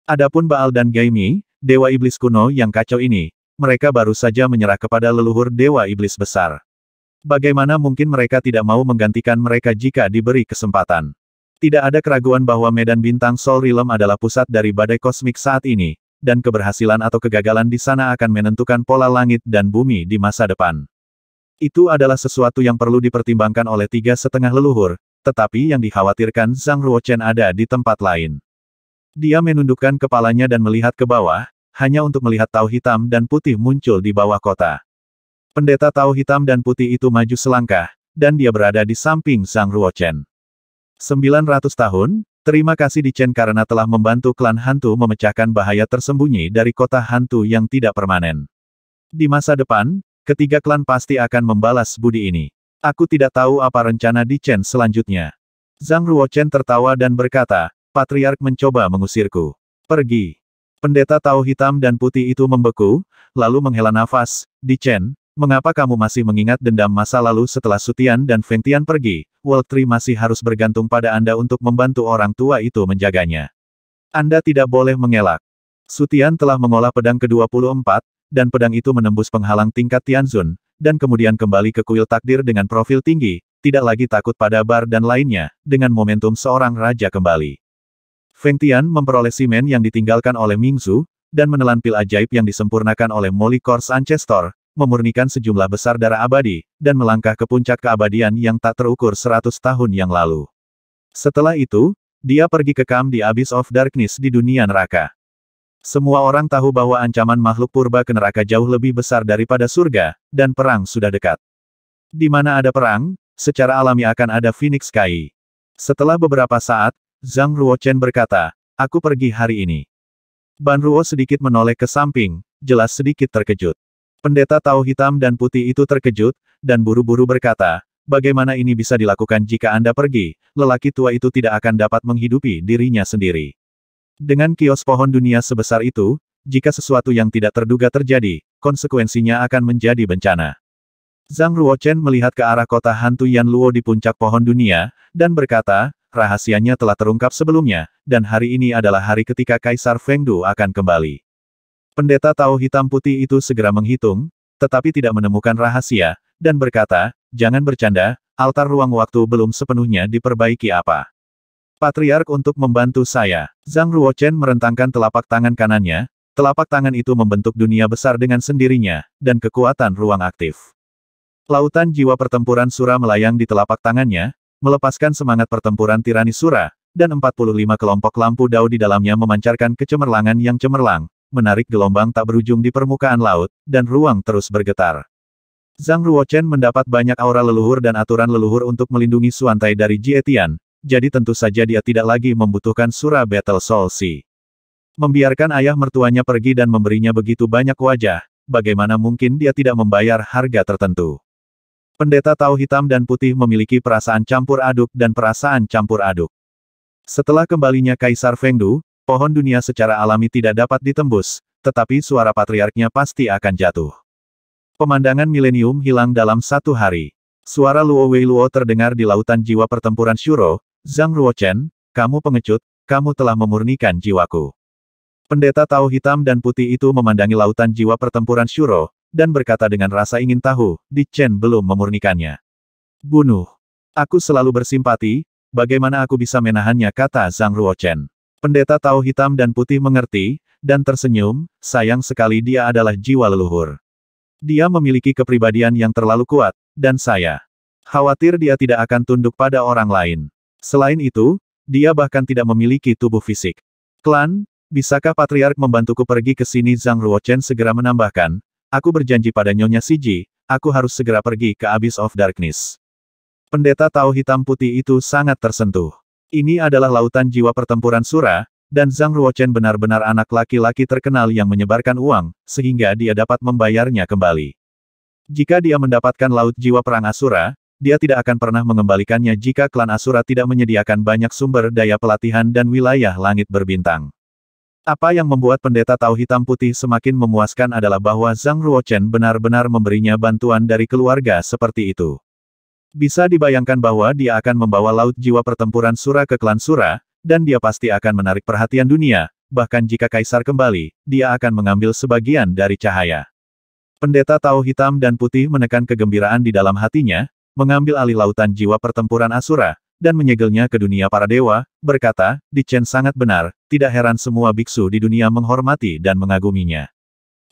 Adapun Baal dan Gaimi, dewa iblis kuno yang kacau ini, mereka baru saja menyerah kepada leluhur dewa iblis besar. Bagaimana mungkin mereka tidak mau menggantikan mereka jika diberi kesempatan? Tidak ada keraguan bahwa medan bintang Soul Realm adalah pusat dari badai kosmik saat ini, dan keberhasilan atau kegagalan di sana akan menentukan pola langit dan bumi di masa depan. Itu adalah sesuatu yang perlu dipertimbangkan oleh 3,5 leluhur, tetapi yang dikhawatirkan Zhang Ruochen ada di tempat lain. Dia menundukkan kepalanya dan melihat ke bawah, hanya untuk melihat Tau hitam dan putih muncul di bawah kota. Pendeta Tau hitam dan putih itu maju selangkah, dan dia berada di samping Zhang Ruochen. 900 tahun, terima kasih Di Chen karena telah membantu klan hantu memecahkan bahaya tersembunyi dari kota hantu yang tidak permanen. Di masa depan, ketiga klan pasti akan membalas budi ini. Aku tidak tahu apa rencana Di Chen selanjutnya. Zhang Ruochen tertawa dan berkata, Patriark mencoba mengusirku. Pergi. Pendeta tahu hitam dan putih itu membeku, lalu menghela nafas. Di Chen, mengapa kamu masih mengingat dendam masa lalu setelah Sutian dan Feng Tian pergi? World Tree masih harus bergantung pada Anda untuk membantu orang tua itu menjaganya. Anda tidak boleh mengelak. Sutian telah mengolah pedang ke-24, dan pedang itu menembus penghalang tingkat Tianzun, dan kemudian kembali ke kuil takdir dengan profil tinggi, tidak lagi takut pada bar dan lainnya, dengan momentum seorang raja kembali. Feng Tian memperoleh simen yang ditinggalkan oleh Mingzu, dan menelan pil ajaib yang disempurnakan oleh Molly Kors Ancestor, memurnikan sejumlah besar darah abadi, dan melangkah ke puncak keabadian yang tak terukur 100 tahun yang lalu. Setelah itu, dia pergi ke kamp di Abyss of Darkness di dunia neraka. Semua orang tahu bahwa ancaman makhluk purba ke neraka jauh lebih besar daripada surga, dan perang sudah dekat. Di mana ada perang, secara alami akan ada Phoenix Kai. Setelah beberapa saat, Zhang Ruochen berkata, aku pergi hari ini. Ban Ruo sedikit menoleh ke samping, jelas sedikit terkejut. Pendeta tahu hitam dan putih itu terkejut, dan buru-buru berkata, bagaimana ini bisa dilakukan jika Anda pergi, lelaki tua itu tidak akan dapat menghidupi dirinya sendiri. Dengan kios pohon dunia sebesar itu, jika sesuatu yang tidak terduga terjadi, konsekuensinya akan menjadi bencana. Zhang Ruochen melihat ke arah kota hantu Yan Luo di puncak pohon dunia, dan berkata, rahasianya telah terungkap sebelumnya, dan hari ini adalah hari ketika Kaisar Fengdu akan kembali. Pendeta tahu hitam putih itu segera menghitung, tetapi tidak menemukan rahasia, dan berkata, jangan bercanda, altar ruang waktu belum sepenuhnya diperbaiki apa. Patriark untuk membantu saya. Zhang Ruochen merentangkan telapak tangan kanannya, telapak tangan itu membentuk dunia besar dengan sendirinya, dan kekuatan ruang aktif. Lautan jiwa pertempuran Sura melayang di telapak tangannya, melepaskan semangat pertempuran tirani Sura, dan 45 kelompok lampu dao di dalamnya memancarkan kecemerlangan yang cemerlang, menarik gelombang tak berujung di permukaan laut, dan ruang terus bergetar. Zhang Ruochen mendapat banyak aura leluhur dan aturan leluhur untuk melindungi Suantai dari Jie Tian. Jadi tentu saja dia tidak lagi membutuhkan Sura Battle Soul Sea. Membiarkan ayah mertuanya pergi dan memberinya begitu banyak wajah, bagaimana mungkin dia tidak membayar harga tertentu. Pendeta tahu hitam dan putih memiliki perasaan campur aduk dan perasaan campur aduk. Setelah kembalinya Kaisar Fengdu, pohon dunia secara alami tidak dapat ditembus, tetapi suara patriarknya pasti akan jatuh. Pemandangan milenium hilang dalam satu hari. Suara Luo Wei Luo terdengar di lautan jiwa pertempuran Shuro. Zhang Ruochen, kamu pengecut, kamu telah memurnikan jiwaku. Pendeta tahu hitam dan putih itu memandangi lautan jiwa pertempuran Shuro, dan berkata dengan rasa ingin tahu, Di Chen belum memurnikannya. Bunuh. Aku selalu bersimpati, bagaimana aku bisa menahannya, kata Zhang Ruochen. Pendeta tahu hitam dan putih mengerti, dan tersenyum, sayang sekali dia adalah jiwa leluhur. Dia memiliki kepribadian yang terlalu kuat, dan saya khawatir dia tidak akan tunduk pada orang lain. Selain itu, dia bahkan tidak memiliki tubuh fisik. Klan, bisakah Patriark membantuku pergi ke sini? Zhang Ruochen segera menambahkan, aku berjanji pada Nyonya Siji, aku harus segera pergi ke Abyss of Darkness. Pendeta tahu hitam putih itu sangat tersentuh. Ini adalah lautan jiwa pertempuran Sura, dan Zhang Ruochen benar-benar anak laki-laki terkenal yang menyebarkan uang, sehingga dia dapat membayarnya kembali. Jika dia mendapatkan laut jiwa perang Asura, dia tidak akan pernah mengembalikannya jika klan Asura tidak menyediakan banyak sumber daya pelatihan dan wilayah langit berbintang. Apa yang membuat pendeta tahu hitam putih semakin memuaskan adalah bahwa Zhang Ruochen benar-benar memberinya bantuan dari keluarga seperti itu. Bisa dibayangkan bahwa dia akan membawa laut jiwa pertempuran Sura ke klan Sura, dan dia pasti akan menarik perhatian dunia, bahkan jika Kaisar kembali, dia akan mengambil sebagian dari cahaya. Pendeta tahu hitam dan putih menekan kegembiraan di dalam hatinya, mengambil alih lautan jiwa pertempuran Asura, dan menyegelnya ke dunia para dewa, berkata, Di Chen sangat benar, tidak heran semua biksu di dunia menghormati dan mengaguminya.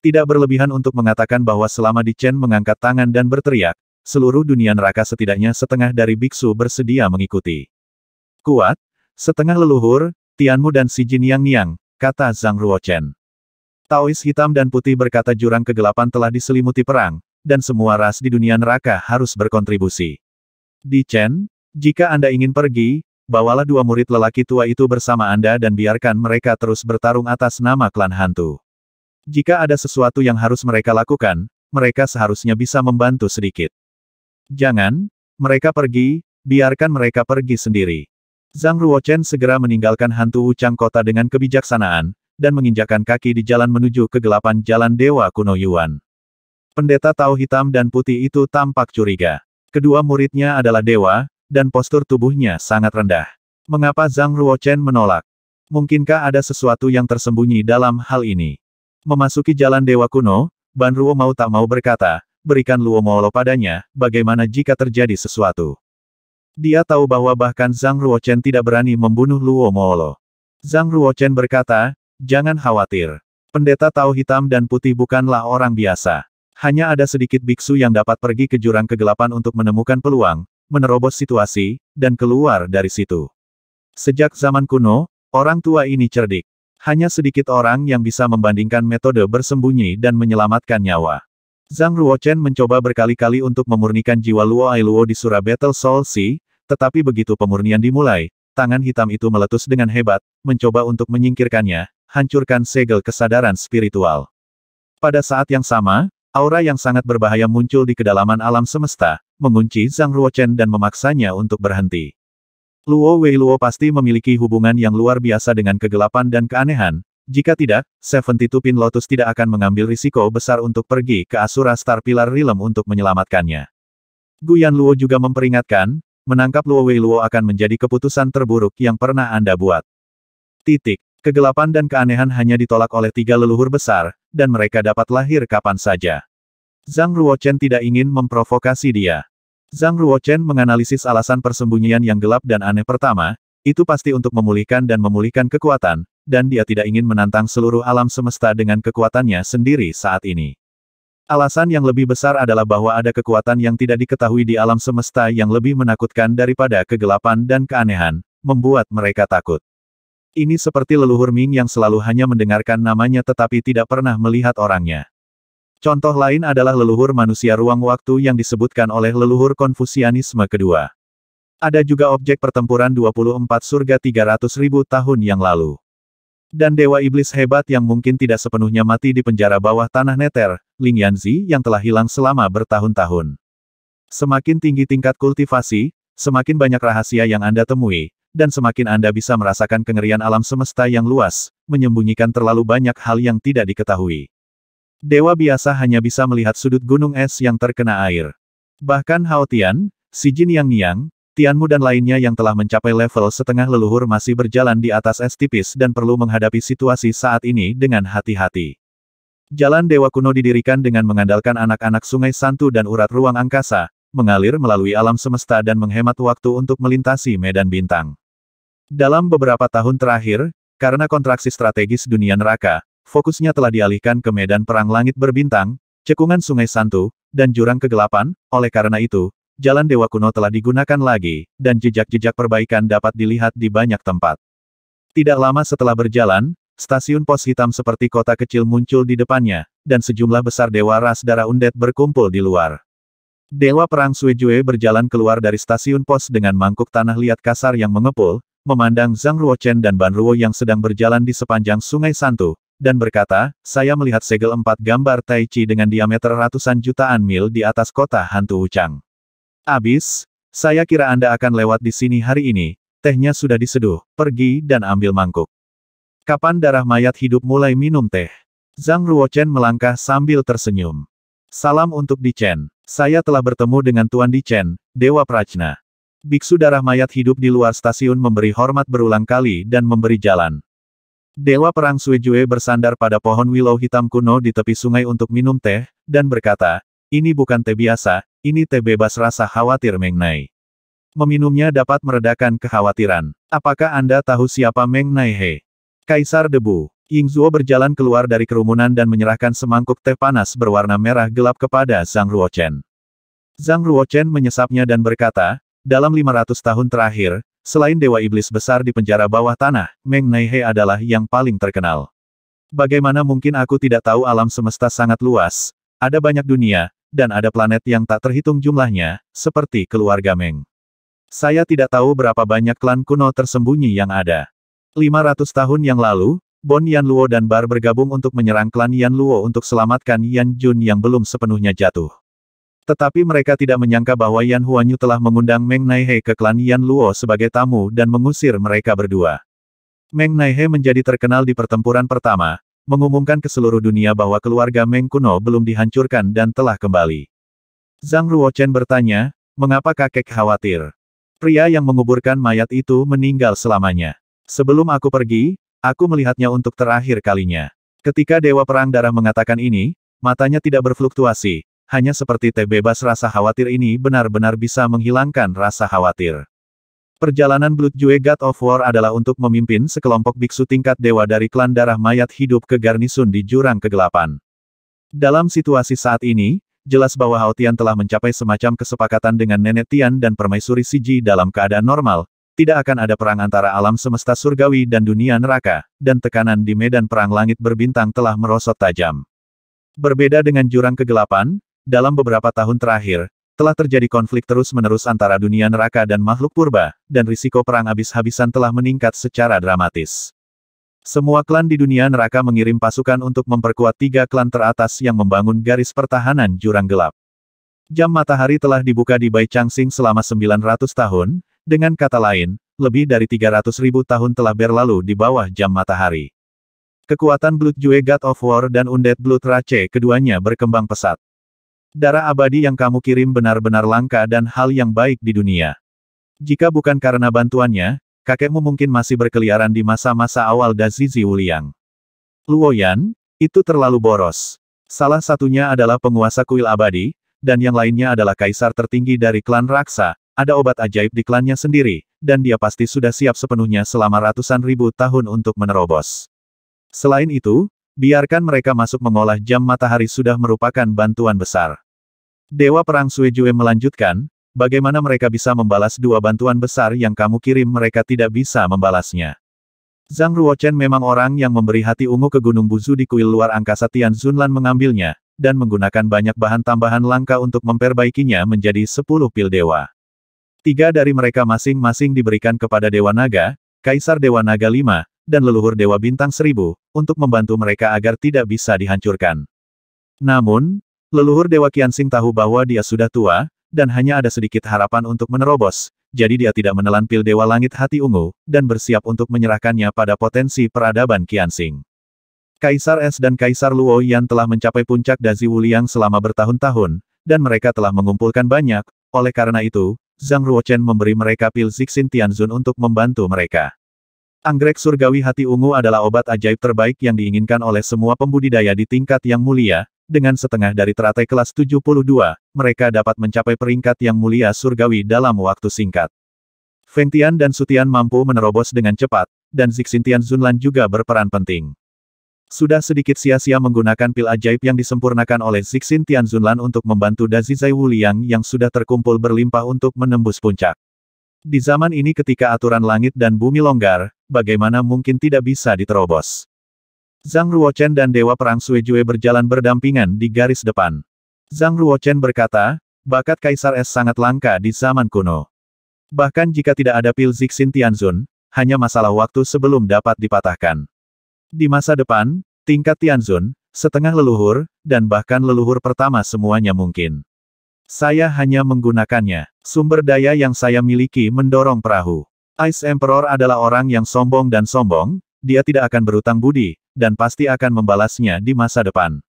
Tidak berlebihan untuk mengatakan bahwa selama Di Chen mengangkat tangan dan berteriak, seluruh dunia neraka setidaknya setengah dari biksu bersedia mengikuti. Kuat, setengah leluhur, Tianmu dan si Jin Yang Niang, kata Zhang Ruochen. Taois hitam dan putih berkata jurang kegelapan telah diselimuti perang, dan semua ras di dunia neraka harus berkontribusi. Di Chen, jika Anda ingin pergi, bawalah dua murid lelaki tua itu bersama Anda dan biarkan mereka terus bertarung atas nama klan hantu. Jika ada sesuatu yang harus mereka lakukan, mereka seharusnya bisa membantu sedikit. Jangan, mereka pergi, biarkan mereka pergi sendiri. Zhang Ruochen segera meninggalkan hantu Wuchang kota dengan kebijaksanaan, dan menginjakkan kaki di jalan menuju kegelapan jalan Dewa Kuno Yuan. Pendeta Tao hitam dan putih itu tampak curiga. Kedua muridnya adalah dewa, dan postur tubuhnya sangat rendah. Mengapa Zhang Ruochen menolak? Mungkinkah ada sesuatu yang tersembunyi dalam hal ini? Memasuki jalan Dewa Kuno, Ban Ruo mau tak mau berkata, berikan Luo Moolo padanya, bagaimana jika terjadi sesuatu. Dia tahu bahwa bahkan Zhang Ruochen tidak berani membunuh Luo Moolo. Zhang Ruochen berkata, jangan khawatir. Pendeta Tao hitam dan putih bukanlah orang biasa. Hanya ada sedikit biksu yang dapat pergi ke jurang kegelapan untuk menemukan peluang, menerobos situasi, dan keluar dari situ. Sejak zaman kuno, orang tua ini cerdik. Hanya sedikit orang yang bisa membandingkan metode bersembunyi dan menyelamatkan nyawa. Zhang Ruochen mencoba berkali-kali untuk memurnikan jiwa Luo Ailuo di Sura Battle Soul Sea, tetapi begitu pemurnian dimulai, tangan hitam itu meletus dengan hebat, mencoba untuk menyingkirkannya, hancurkan segel kesadaran spiritual. Pada saat yang sama, aura yang sangat berbahaya muncul di kedalaman alam semesta, mengunci Zhang Ruochen dan memaksanya untuk berhenti. Luo Weiluo pasti memiliki hubungan yang luar biasa dengan kegelapan dan keanehan. Jika tidak, 72 Pin Lotus tidak akan mengambil risiko besar untuk pergi ke Asura Star Pillar Realm untuk menyelamatkannya. Guyan Luo juga memperingatkan, menangkap Luo Weiluo akan menjadi keputusan terburuk yang pernah Anda buat. Kegelapan dan keanehan hanya ditolak oleh 3 leluhur besar, dan mereka dapat lahir kapan saja. Zhang Ruochen tidak ingin memprovokasi dia. Zhang Ruochen menganalisis alasan persembunyian yang gelap dan aneh pertama, itu pasti untuk memulihkan dan memulihkan kekuatan, dan dia tidak ingin menantang seluruh alam semesta dengan kekuatannya sendiri saat ini. Alasan yang lebih besar adalah bahwa ada kekuatan yang tidak diketahui di alam semesta yang lebih menakutkan daripada kegelapan dan keanehan, membuat mereka takut. Ini seperti leluhur Ming yang selalu hanya mendengarkan namanya tetapi tidak pernah melihat orangnya. Contoh lain adalah leluhur manusia ruang waktu yang disebutkan oleh leluhur Konfusianisme kedua. Ada juga objek pertempuran 24 surga 300.000 tahun yang lalu. Dan dewa iblis hebat yang mungkin tidak sepenuhnya mati di penjara bawah tanah Nether, Ling Yanzi yang telah hilang selama bertahun-tahun. Semakin tinggi tingkat kultivasi, semakin banyak rahasia yang Anda temui, dan semakin Anda bisa merasakan kengerian alam semesta yang luas, menyembunyikan terlalu banyak hal yang tidak diketahui. Dewa biasa hanya bisa melihat sudut gunung es yang terkena air. Bahkan Hao Tian, Si Jin Yang Niang, Tianmu dan lainnya yang telah mencapai level setengah leluhur masih berjalan di atas es tipis dan perlu menghadapi situasi saat ini dengan hati-hati. Jalan Dewa Kuno didirikan dengan mengandalkan anak-anak sungai Santu dan urat ruang angkasa, mengalir melalui alam semesta dan menghemat waktu untuk melintasi medan bintang. Dalam beberapa tahun terakhir, karena kontraksi strategis dunia neraka, fokusnya telah dialihkan ke medan perang langit berbintang, cekungan sungai Santu, dan jurang kegelapan. Oleh karena itu, Jalan Dewa Kuno telah digunakan lagi, dan jejak-jejak perbaikan dapat dilihat di banyak tempat. Tidak lama setelah berjalan, stasiun pos hitam seperti kota kecil muncul di depannya, dan sejumlah besar dewa ras darah undead berkumpul di luar. Dewa perang Suejue berjalan keluar dari stasiun pos dengan mangkuk tanah liat kasar yang mengepul, memandang Zhang Ruochen dan Ban Ruo yang sedang berjalan di sepanjang sungai Santu, dan berkata, saya melihat segel 4 gambar Tai Chi dengan diameter ratusan jutaan mil di atas kota hantu Wuchang. Abis, saya kira Anda akan lewat di sini hari ini, tehnya sudah diseduh, pergi dan ambil mangkuk. Kapan darah mayat hidup mulai minum teh? Zhang Ruochen melangkah sambil tersenyum. Salam untuk Di Chen. Saya telah bertemu dengan Tuan Di Chen, Dewa Prajna. Biksu darah mayat hidup di luar stasiun memberi hormat berulang kali dan memberi jalan. Dewa perang Suejue bersandar pada pohon willow hitam kuno di tepi sungai untuk minum teh, dan berkata, ini bukan teh biasa, ini teh bebas rasa khawatir Meng Nai. Meminumnya dapat meredakan kekhawatiran. Apakah Anda tahu siapa Meng Nai He? Kaisar Debu. Yingzuo berjalan keluar dari kerumunan dan menyerahkan semangkuk teh panas berwarna merah gelap kepada Zhang Ruochen. Zhang Ruochen menyesapnya dan berkata, dalam 500 tahun terakhir, selain Dewa Iblis besar di penjara bawah tanah, Meng Nai He adalah yang paling terkenal. Bagaimana mungkin aku tidak tahu alam semesta sangat luas, ada banyak dunia, dan ada planet yang tak terhitung jumlahnya, seperti keluarga Meng. Saya tidak tahu berapa banyak klan kuno tersembunyi yang ada. 500 tahun yang lalu, Bon Yanluo dan Bar bergabung untuk menyerang klan Yanluo untuk selamatkan Yan Jun yang belum sepenuhnya jatuh. Tetapi mereka tidak menyangka bahwa Yan Huanyu telah mengundang Meng Naihe ke klan Yanluo sebagai tamu dan mengusir mereka berdua. Meng Naihe menjadi terkenal di pertempuran pertama, mengumumkan ke seluruh dunia bahwa keluarga Meng kuno belum dihancurkan dan telah kembali. Zhang Ruochen bertanya, mengapa kakek khawatir? Pria yang menguburkan mayat itu meninggal selamanya. Sebelum aku pergi, aku melihatnya untuk terakhir kalinya. Ketika Dewa Perang Darah mengatakan ini, matanya tidak berfluktuasi, hanya seperti teh bebas. Rasa khawatir ini benar-benar bisa menghilangkan rasa khawatir. Perjalanan Blood Jue God of War adalah untuk memimpin sekelompok biksu tingkat dewa dari klan darah mayat hidup ke garnisun di Jurang Kegelapan. Dalam situasi saat ini, jelas bahwa Hao Tian telah mencapai semacam kesepakatan dengan Nenek Tian dan Permaisuri Siji dalam keadaan normal. Tidak akan ada perang antara alam semesta surgawi dan dunia neraka, dan tekanan di medan perang langit berbintang telah merosot tajam. Berbeda dengan Jurang Kegelapan, dalam beberapa tahun terakhir, telah terjadi konflik terus-menerus antara dunia neraka dan makhluk purba, dan risiko perang habis-habisan telah meningkat secara dramatis. Semua klan di dunia neraka mengirim pasukan untuk memperkuat 3 klan teratas yang membangun garis pertahanan Jurang Gelap. Jam matahari telah dibuka di Bai Changsing selama 900 tahun, dengan kata lain, lebih dari 300.000 tahun telah berlalu di bawah jam matahari. Kekuatan Blood Jue God of War dan Undead Blood Rage keduanya berkembang pesat. Darah abadi yang kamu kirim benar-benar langka dan hal yang baik di dunia. Jika bukan karena bantuannya, kakekmu mungkin masih berkeliaran di masa-masa awal Dazizi Wuliang. Luoyan, itu terlalu boros. Salah satunya adalah penguasa kuil abadi, dan yang lainnya adalah kaisar tertinggi dari klan Raksa. Ada obat ajaib di klannya sendiri, dan dia pasti sudah siap sepenuhnya selama ratusan ribu tahun untuk menerobos. Selain itu, biarkan mereka masuk mengolah jam matahari sudah merupakan bantuan besar. Dewa Perang Suejue melanjutkan, bagaimana mereka bisa membalas 2 bantuan besar yang kamu kirim? Mereka tidak bisa membalasnya. Zhang Ruochen memang orang yang memberi hati ungu ke Gunung Buzu di kuil luar angkasa Tian Zunlan mengambilnya, dan menggunakan banyak bahan tambahan langka untuk memperbaikinya menjadi 10 pil dewa. 3 dari mereka masing-masing diberikan kepada Dewa Naga, Kaisar Dewa Naga 5, dan leluhur Dewa Bintang 1000, untuk membantu mereka agar tidak bisa dihancurkan. Namun, leluhur Dewa Qianxing tahu bahwa dia sudah tua, dan hanya ada sedikit harapan untuk menerobos, jadi dia tidak menelan pil Dewa Langit Hati Ungu, dan bersiap untuk menyerahkannya pada potensi peradaban Qianxing. Kaisar Es dan Kaisar Luo Yan telah mencapai puncak Dazi Wuliang selama bertahun-tahun, dan mereka telah mengumpulkan banyak, oleh karena itu, Zhang Ruochen memberi mereka pil Zixin Tianzun untuk membantu mereka. Anggrek surgawi hati ungu adalah obat ajaib terbaik yang diinginkan oleh semua pembudidaya di tingkat yang mulia, dengan setengah dari teratai kelas 72, mereka dapat mencapai peringkat yang mulia surgawi dalam waktu singkat. Feng Tian dan Su Tian mampu menerobos dengan cepat, dan Zixin Tianzunlan juga berperan penting. Sudah sedikit sia-sia menggunakan pil ajaib yang disempurnakan oleh Zixin Tianzunlan untuk membantu Dazizai Wuliang yang sudah terkumpul berlimpah untuk menembus puncak. Di zaman ini ketika aturan langit dan bumi longgar, bagaimana mungkin tidak bisa diterobos? Zhang Ruochen dan Dewa Perang Suejue berjalan berdampingan di garis depan. Zhang Ruochen berkata, bakat Kaisar Es sangat langka di zaman kuno. Bahkan jika tidak ada pil Zixin Tianzun, hanya masalah waktu sebelum dapat dipatahkan. Di masa depan, tingkat Tianzun, setengah leluhur, dan bahkan leluhur pertama semuanya mungkin. Saya hanya menggunakannya. Sumber daya yang saya miliki mendorong perahu. Ice Emperor adalah orang yang sombong dan sombong, dia tidak akan berutang budi, dan pasti akan membalasnya di masa depan.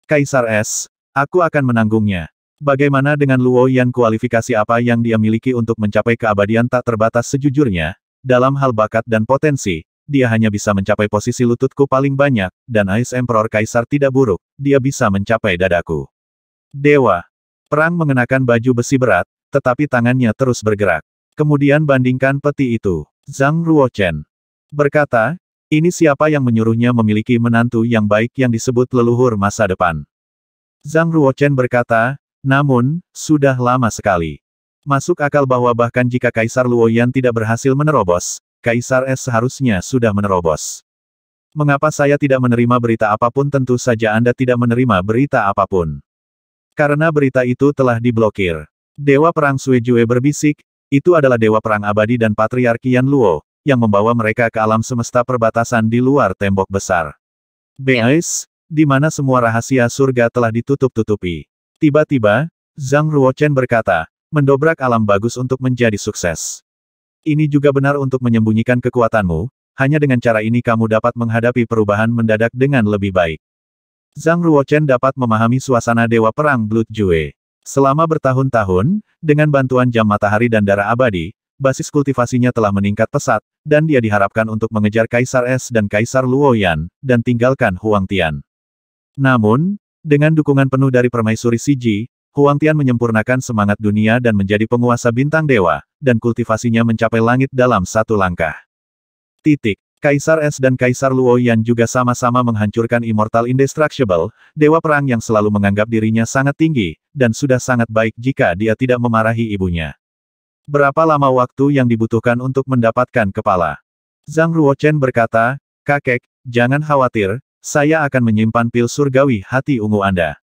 Kaisar Es, aku akan menanggungnya. Bagaimana dengan Luo Yan? Kualifikasi apa yang dia miliki untuk mencapai keabadian tak terbatas? Sejujurnya, dalam hal bakat dan potensi, dia hanya bisa mencapai posisi lututku paling banyak, dan Ice Emperor Kaisar tidak buruk, dia bisa mencapai dadaku. Dewa Perang mengenakan baju besi berat, tetapi tangannya terus bergerak. Kemudian bandingkan peti itu. Zhang Ruochen berkata, ini siapa yang menyuruhnya memiliki menantu yang baik yang disebut leluhur masa depan? Zhang Ruochen berkata, namun, sudah lama sekali. Masuk akal bahwa bahkan jika Kaisar Luoyan tidak berhasil menerobos, Kaisar Es seharusnya sudah menerobos. Mengapa saya tidak menerima berita apapun? Tentu saja Anda tidak menerima berita apapun. Karena berita itu telah diblokir. Dewa Perang Suejue berbisik, itu adalah Dewa Perang Abadi dan Patriarki Yan Luo, yang membawa mereka ke alam semesta perbatasan di luar tembok besar. Beais, di mana semua rahasia surga telah ditutup-tutupi. Tiba-tiba, Zhang Ruochen berkata, mendobrak alam bagus untuk menjadi sukses. Ini juga benar untuk menyembunyikan kekuatanmu, hanya dengan cara ini kamu dapat menghadapi perubahan mendadak dengan lebih baik. Zhang Ruochen dapat memahami suasana Dewa Perang Blood Jue. Selama bertahun-tahun, dengan bantuan jam matahari dan darah abadi, basis kultivasinya telah meningkat pesat, dan dia diharapkan untuk mengejar Kaisar Es dan Kaisar Luoyan, dan tinggalkan Huang Tian. Namun, dengan dukungan penuh dari permaisuri Siji, Huang Tian menyempurnakan semangat dunia dan menjadi penguasa bintang dewa, dan kultivasinya mencapai langit dalam satu langkah. Kaisar Es dan Kaisar Luoyan juga sama-sama menghancurkan Immortal Indestructible, dewa perang yang selalu menganggap dirinya sangat tinggi, dan sudah sangat baik jika dia tidak memarahi ibunya. Berapa lama waktu yang dibutuhkan untuk mendapatkan kepala? Zhang Ruochen berkata, kakek, jangan khawatir, saya akan menyimpan pil surgawi hati ungu Anda.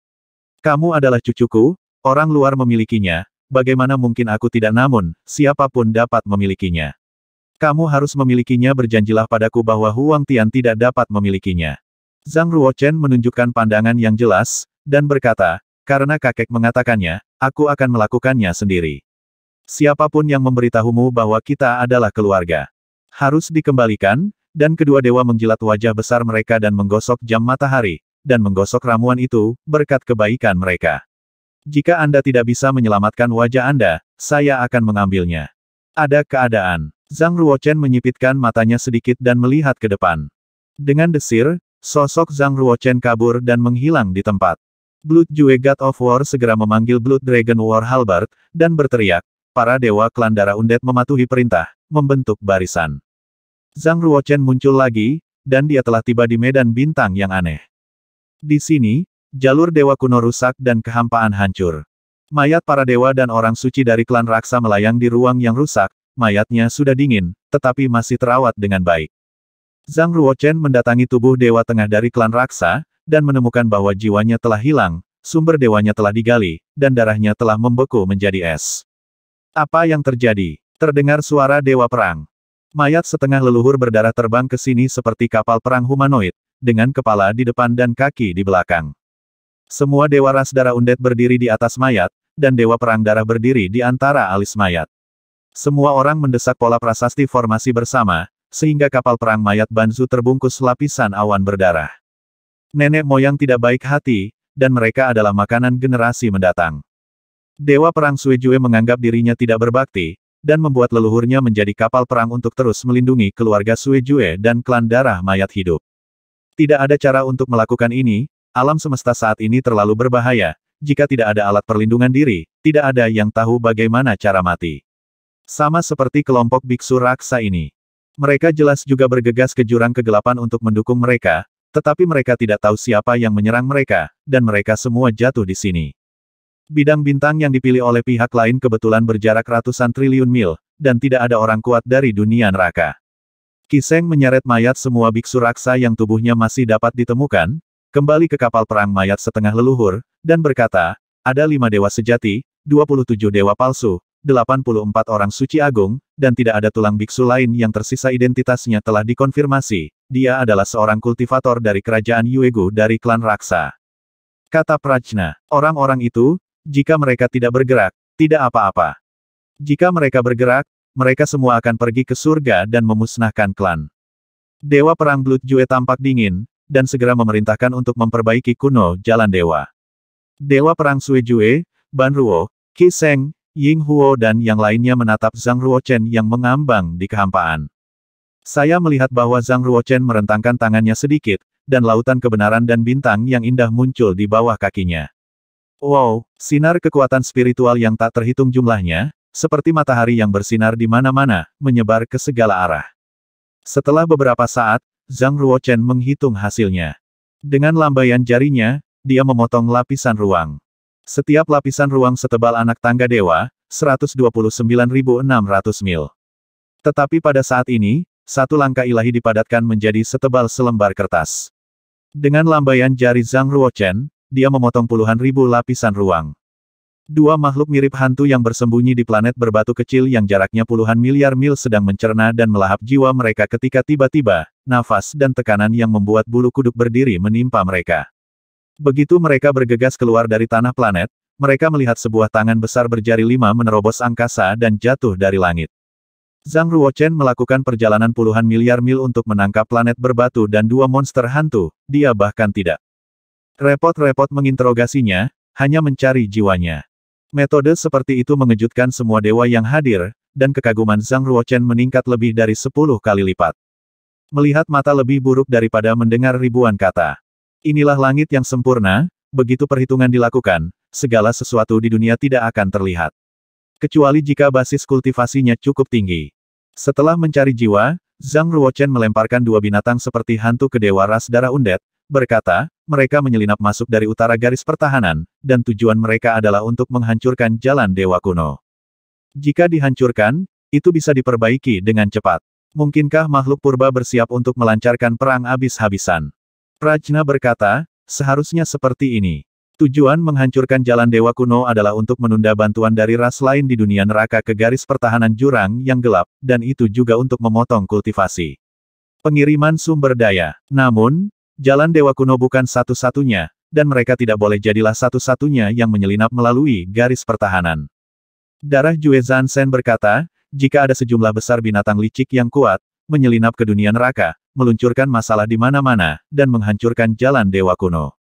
Kamu adalah cucuku, orang luar memilikinya, bagaimana mungkin aku tidak, namun, siapapun dapat memilikinya. Kamu harus memilikinya, berjanjilah padaku bahwa Huang Tian tidak dapat memilikinya. Zhang Ruochen menunjukkan pandangan yang jelas, dan berkata, karena kakek mengatakannya, aku akan melakukannya sendiri. Siapapun yang memberitahumu bahwa kita adalah keluarga, harus dikembalikan, dan kedua dewa menjilat wajah besar mereka dan menggosok jam matahari, dan menggosok ramuan itu, berkat kebaikan mereka. Jika Anda tidak bisa menyelamatkan wajah Anda, saya akan mengambilnya. Ada keadaan. Zhang Ruochen menyipitkan matanya sedikit dan melihat ke depan. Dengan desir, sosok Zhang Ruochen kabur dan menghilang di tempat. Blood Jue God of War segera memanggil Blood Dragon War Halberd, dan berteriak, para dewa klan darah undead mematuhi perintah, membentuk barisan. Zhang Ruochen muncul lagi, dan dia telah tiba di medan bintang yang aneh. Di sini, jalur dewa kuno rusak dan kehampaan hancur. Mayat para dewa dan orang suci dari klan raksa melayang di ruang yang rusak, mayatnya sudah dingin, tetapi masih terawat dengan baik. Zhang Ruochen mendatangi tubuh dewa tengah dari klan raksa, dan menemukan bahwa jiwanya telah hilang, sumber dewanya telah digali, dan darahnya telah membeku menjadi es. Apa yang terjadi? Terdengar suara dewa perang. Mayat setengah leluhur berdarah terbang ke sini seperti kapal perang humanoid, dengan kepala di depan dan kaki di belakang. Semua dewa ras darah undead berdiri di atas mayat, dan dewa perang darah berdiri di antara alis mayat. Semua orang mendesak pola prasasti formasi bersama, sehingga kapal perang mayat Banzu terbungkus lapisan awan berdarah. Nenek moyang tidak baik hati, dan mereka adalah makanan generasi mendatang. Dewa perang Suejue menganggap dirinya tidak berbakti, dan membuat leluhurnya menjadi kapal perang untuk terus melindungi keluarga Suejue dan klan darah mayat hidup. Tidak ada cara untuk melakukan ini, alam semesta saat ini terlalu berbahaya, jika tidak ada alat perlindungan diri, tidak ada yang tahu bagaimana cara mati. Sama seperti kelompok biksu raksa ini. Mereka jelas juga bergegas ke jurang kegelapan untuk mendukung mereka, tetapi mereka tidak tahu siapa yang menyerang mereka, dan mereka semua jatuh di sini. Bidang bintang yang dipilih oleh pihak lain kebetulan berjarak ratusan triliun mil, dan tidak ada orang kuat dari dunia neraka. Kiseng menyeret mayat semua biksu raksa yang tubuhnya masih dapat ditemukan, kembali ke kapal perang mayat setengah leluhur, dan berkata, ada 5 dewa sejati, 27 dewa palsu, 84 orang suci agung, dan tidak ada tulang biksu lain yang tersisa. Identitasnya telah dikonfirmasi, dia adalah seorang kultivator dari kerajaan Yuegu dari klan raksa. Kata Prajna, orang-orang itu, jika mereka tidak bergerak, tidak apa-apa. Jika mereka bergerak, mereka semua akan pergi ke surga dan memusnahkan klan. Dewa perang Blood Jue tampak dingin, dan segera memerintahkan untuk memperbaiki kuno jalan dewa. Dewa perang Suejue, Ban Ruo, Kiseng, Ying Huo dan yang lainnya menatap Zhang Ruochen yang mengambang di kehampaan. Saya melihat bahwa Zhang Ruochen merentangkan tangannya sedikit, dan lautan kebenaran dan bintang yang indah muncul di bawah kakinya. Wow, sinar kekuatan spiritual yang tak terhitung jumlahnya, seperti matahari yang bersinar di mana-mana, menyebar ke segala arah. Setelah beberapa saat, Zhang Ruochen menghitung hasilnya. Dengan lambaian jarinya, dia memotong lapisan ruang. Setiap lapisan ruang setebal anak tangga dewa, 129.600 mil. Tetapi pada saat ini, satu langkah ilahi dipadatkan menjadi setebal selembar kertas. Dengan lambaian jari Zhang Ruochen, dia memotong puluhan ribu lapisan ruang. Dua makhluk mirip hantu yang bersembunyi di planet berbatu kecil yang jaraknya puluhan miliar mil sedang mencerna dan melahap jiwa mereka ketika tiba-tiba, nafas dan tekanan yang membuat bulu kuduk berdiri menimpa mereka. Begitu mereka bergegas keluar dari tanah planet, mereka melihat sebuah tangan besar berjari 5 menerobos angkasa dan jatuh dari langit. Zhang Ruochen melakukan perjalanan puluhan miliar mil untuk menangkap planet berbatu dan dua monster hantu, dia bahkan tidak repot-repot menginterogasinya, hanya mencari jiwanya. Metode seperti itu mengejutkan semua dewa yang hadir, dan kekaguman Zhang Ruochen meningkat lebih dari 10 kali lipat. Melihat mata lebih buruk daripada mendengar ribuan kata. Inilah langit yang sempurna, begitu perhitungan dilakukan, segala sesuatu di dunia tidak akan terlihat. Kecuali jika basis kultivasinya cukup tinggi. Setelah mencari jiwa, Zhang Ruochen melemparkan dua binatang seperti hantu ke dewa ras darah undead, berkata, mereka menyelinap masuk dari utara garis pertahanan, dan tujuan mereka adalah untuk menghancurkan jalan dewa kuno. Jika dihancurkan, itu bisa diperbaiki dengan cepat. Mungkinkah makhluk purba bersiap untuk melancarkan perang habis-habisan? Prajna berkata, seharusnya seperti ini. Tujuan menghancurkan jalan dewa kuno adalah untuk menunda bantuan dari ras lain di dunia neraka ke garis pertahanan jurang yang gelap, dan itu juga untuk memotong kultivasi. Pengiriman sumber daya. Namun, jalan dewa kuno bukan satu-satunya, dan mereka tidak boleh jadilah satu-satunya yang menyelinap melalui garis pertahanan. Darah Jue Zansen berkata, jika ada sejumlah besar binatang licik yang kuat, menyelinap ke dunia neraka, meluncurkan masalah di mana-mana, dan menghancurkan jalan dewa kuno.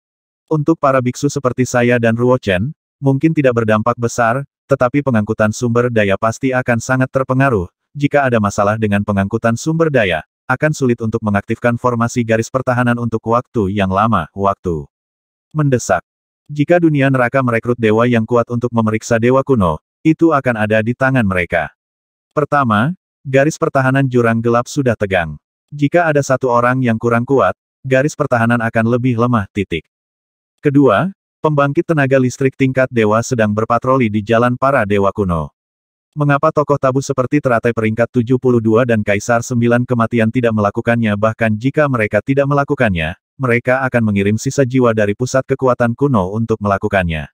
Untuk para biksu seperti saya dan Ruochen, mungkin tidak berdampak besar, tetapi pengangkutan sumber daya pasti akan sangat terpengaruh. Jika ada masalah dengan pengangkutan sumber daya, akan sulit untuk mengaktifkan formasi garis pertahanan untuk waktu yang lama. Waktu mendesak. Jika dunia neraka merekrut dewa yang kuat untuk memeriksa dewa kuno, itu akan ada di tangan mereka. Pertama, garis pertahanan jurang gelap sudah tegang. Jika ada satu orang yang kurang kuat, garis pertahanan akan lebih lemah. Kedua, pembangkit tenaga listrik tingkat dewa sedang berpatroli di jalan para dewa kuno. Mengapa tokoh tabu seperti teratai peringkat 72 dan Kaisar 9 kematian tidak melakukannya? Bahkan jika mereka tidak melakukannya, mereka akan mengirim sisa jiwa dari pusat kekuatan kuno untuk melakukannya.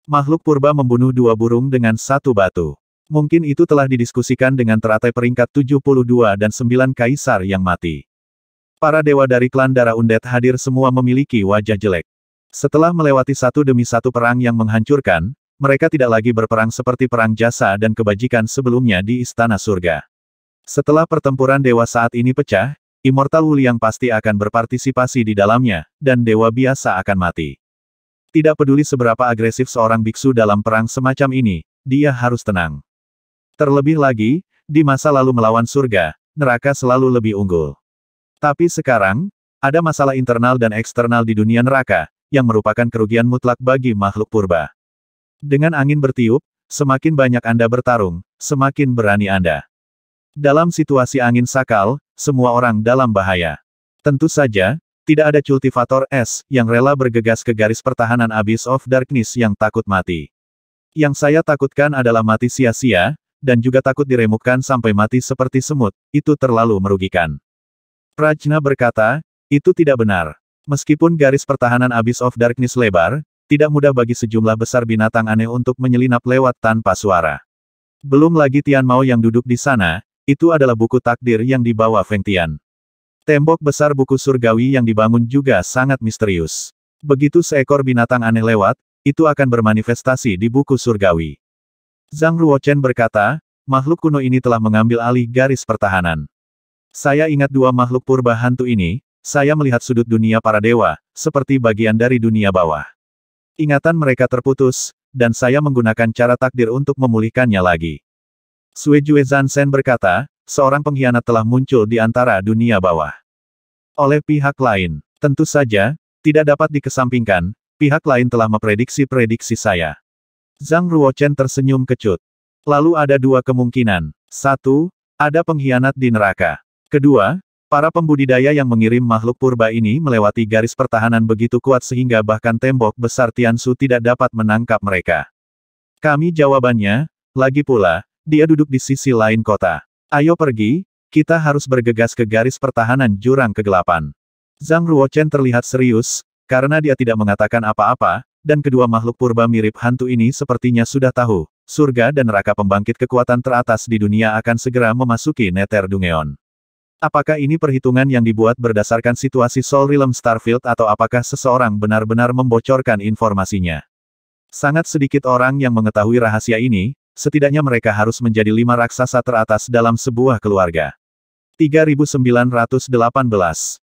Makhluk purba membunuh dua burung dengan satu batu. Mungkin itu telah didiskusikan dengan teratai peringkat 72 dan 9 kaisar yang mati. Para dewa dari klan darah undead hadir semua memiliki wajah jelek. Setelah melewati satu demi satu perang yang menghancurkan, mereka tidak lagi berperang seperti perang jasa dan kebajikan sebelumnya di Istana Surga. Setelah pertempuran dewa saat ini pecah, Immortal Wuliang pasti akan berpartisipasi di dalamnya, dan dewa biasa akan mati. Tidak peduli seberapa agresif seorang biksu dalam perang semacam ini, dia harus tenang. Terlebih lagi, di masa lalu melawan surga, neraka selalu lebih unggul. Tapi sekarang, ada masalah internal dan eksternal di dunia neraka, yang merupakan kerugian mutlak bagi makhluk purba. Dengan angin bertiup, semakin banyak Anda bertarung, semakin berani Anda. Dalam situasi angin sakal, semua orang dalam bahaya. Tentu saja, tidak ada cultivator es yang rela bergegas ke garis pertahanan Abyss of Darkness yang takut mati. Yang saya takutkan adalah mati sia-sia, dan juga takut diremukkan sampai mati seperti semut, itu terlalu merugikan. Prajna berkata, itu tidak benar. Meskipun garis pertahanan Abyss of Darkness lebar, tidak mudah bagi sejumlah besar binatang aneh untuk menyelinap lewat tanpa suara. Belum lagi Tian Mao yang duduk di sana, itu adalah buku takdir yang dibawa Feng Tian. Tembok besar buku surgawi yang dibangun juga sangat misterius. Begitu seekor binatang aneh lewat, itu akan bermanifestasi di buku surgawi. Zhang Ruochen berkata, makhluk kuno ini telah mengambil alih garis pertahanan. Saya ingat dua makhluk purba hantu ini, saya melihat sudut dunia para dewa, seperti bagian dari dunia bawah. Ingatan mereka terputus, dan saya menggunakan cara takdir untuk memulihkannya lagi. Sui Jue Zansen berkata, seorang pengkhianat telah muncul di antara dunia bawah. Oleh pihak lain, tentu saja, tidak dapat dikesampingkan, pihak lain telah memprediksi-prediksi saya. Zhang Ruochen tersenyum kecut. Lalu ada dua kemungkinan. Satu, ada pengkhianat di neraka. Kedua, para pembudidaya yang mengirim makhluk purba ini melewati garis pertahanan begitu kuat sehingga bahkan tembok besar Tianshu tidak dapat menangkap mereka. Kami jawabannya, lagi pula, dia duduk di sisi lain kota. Ayo pergi, kita harus bergegas ke garis pertahanan jurang kegelapan. Zhang Ruochen terlihat serius, karena dia tidak mengatakan apa-apa, dan kedua makhluk purba mirip hantu ini sepertinya sudah tahu, surga dan neraka pembangkit kekuatan teratas di dunia akan segera memasuki Nether Dungeon. Apakah ini perhitungan yang dibuat berdasarkan situasi Soul Realm Starfield atau apakah seseorang benar-benar membocorkan informasinya? Sangat sedikit orang yang mengetahui rahasia ini, setidaknya mereka harus menjadi 5 raksasa teratas dalam sebuah keluarga. 3918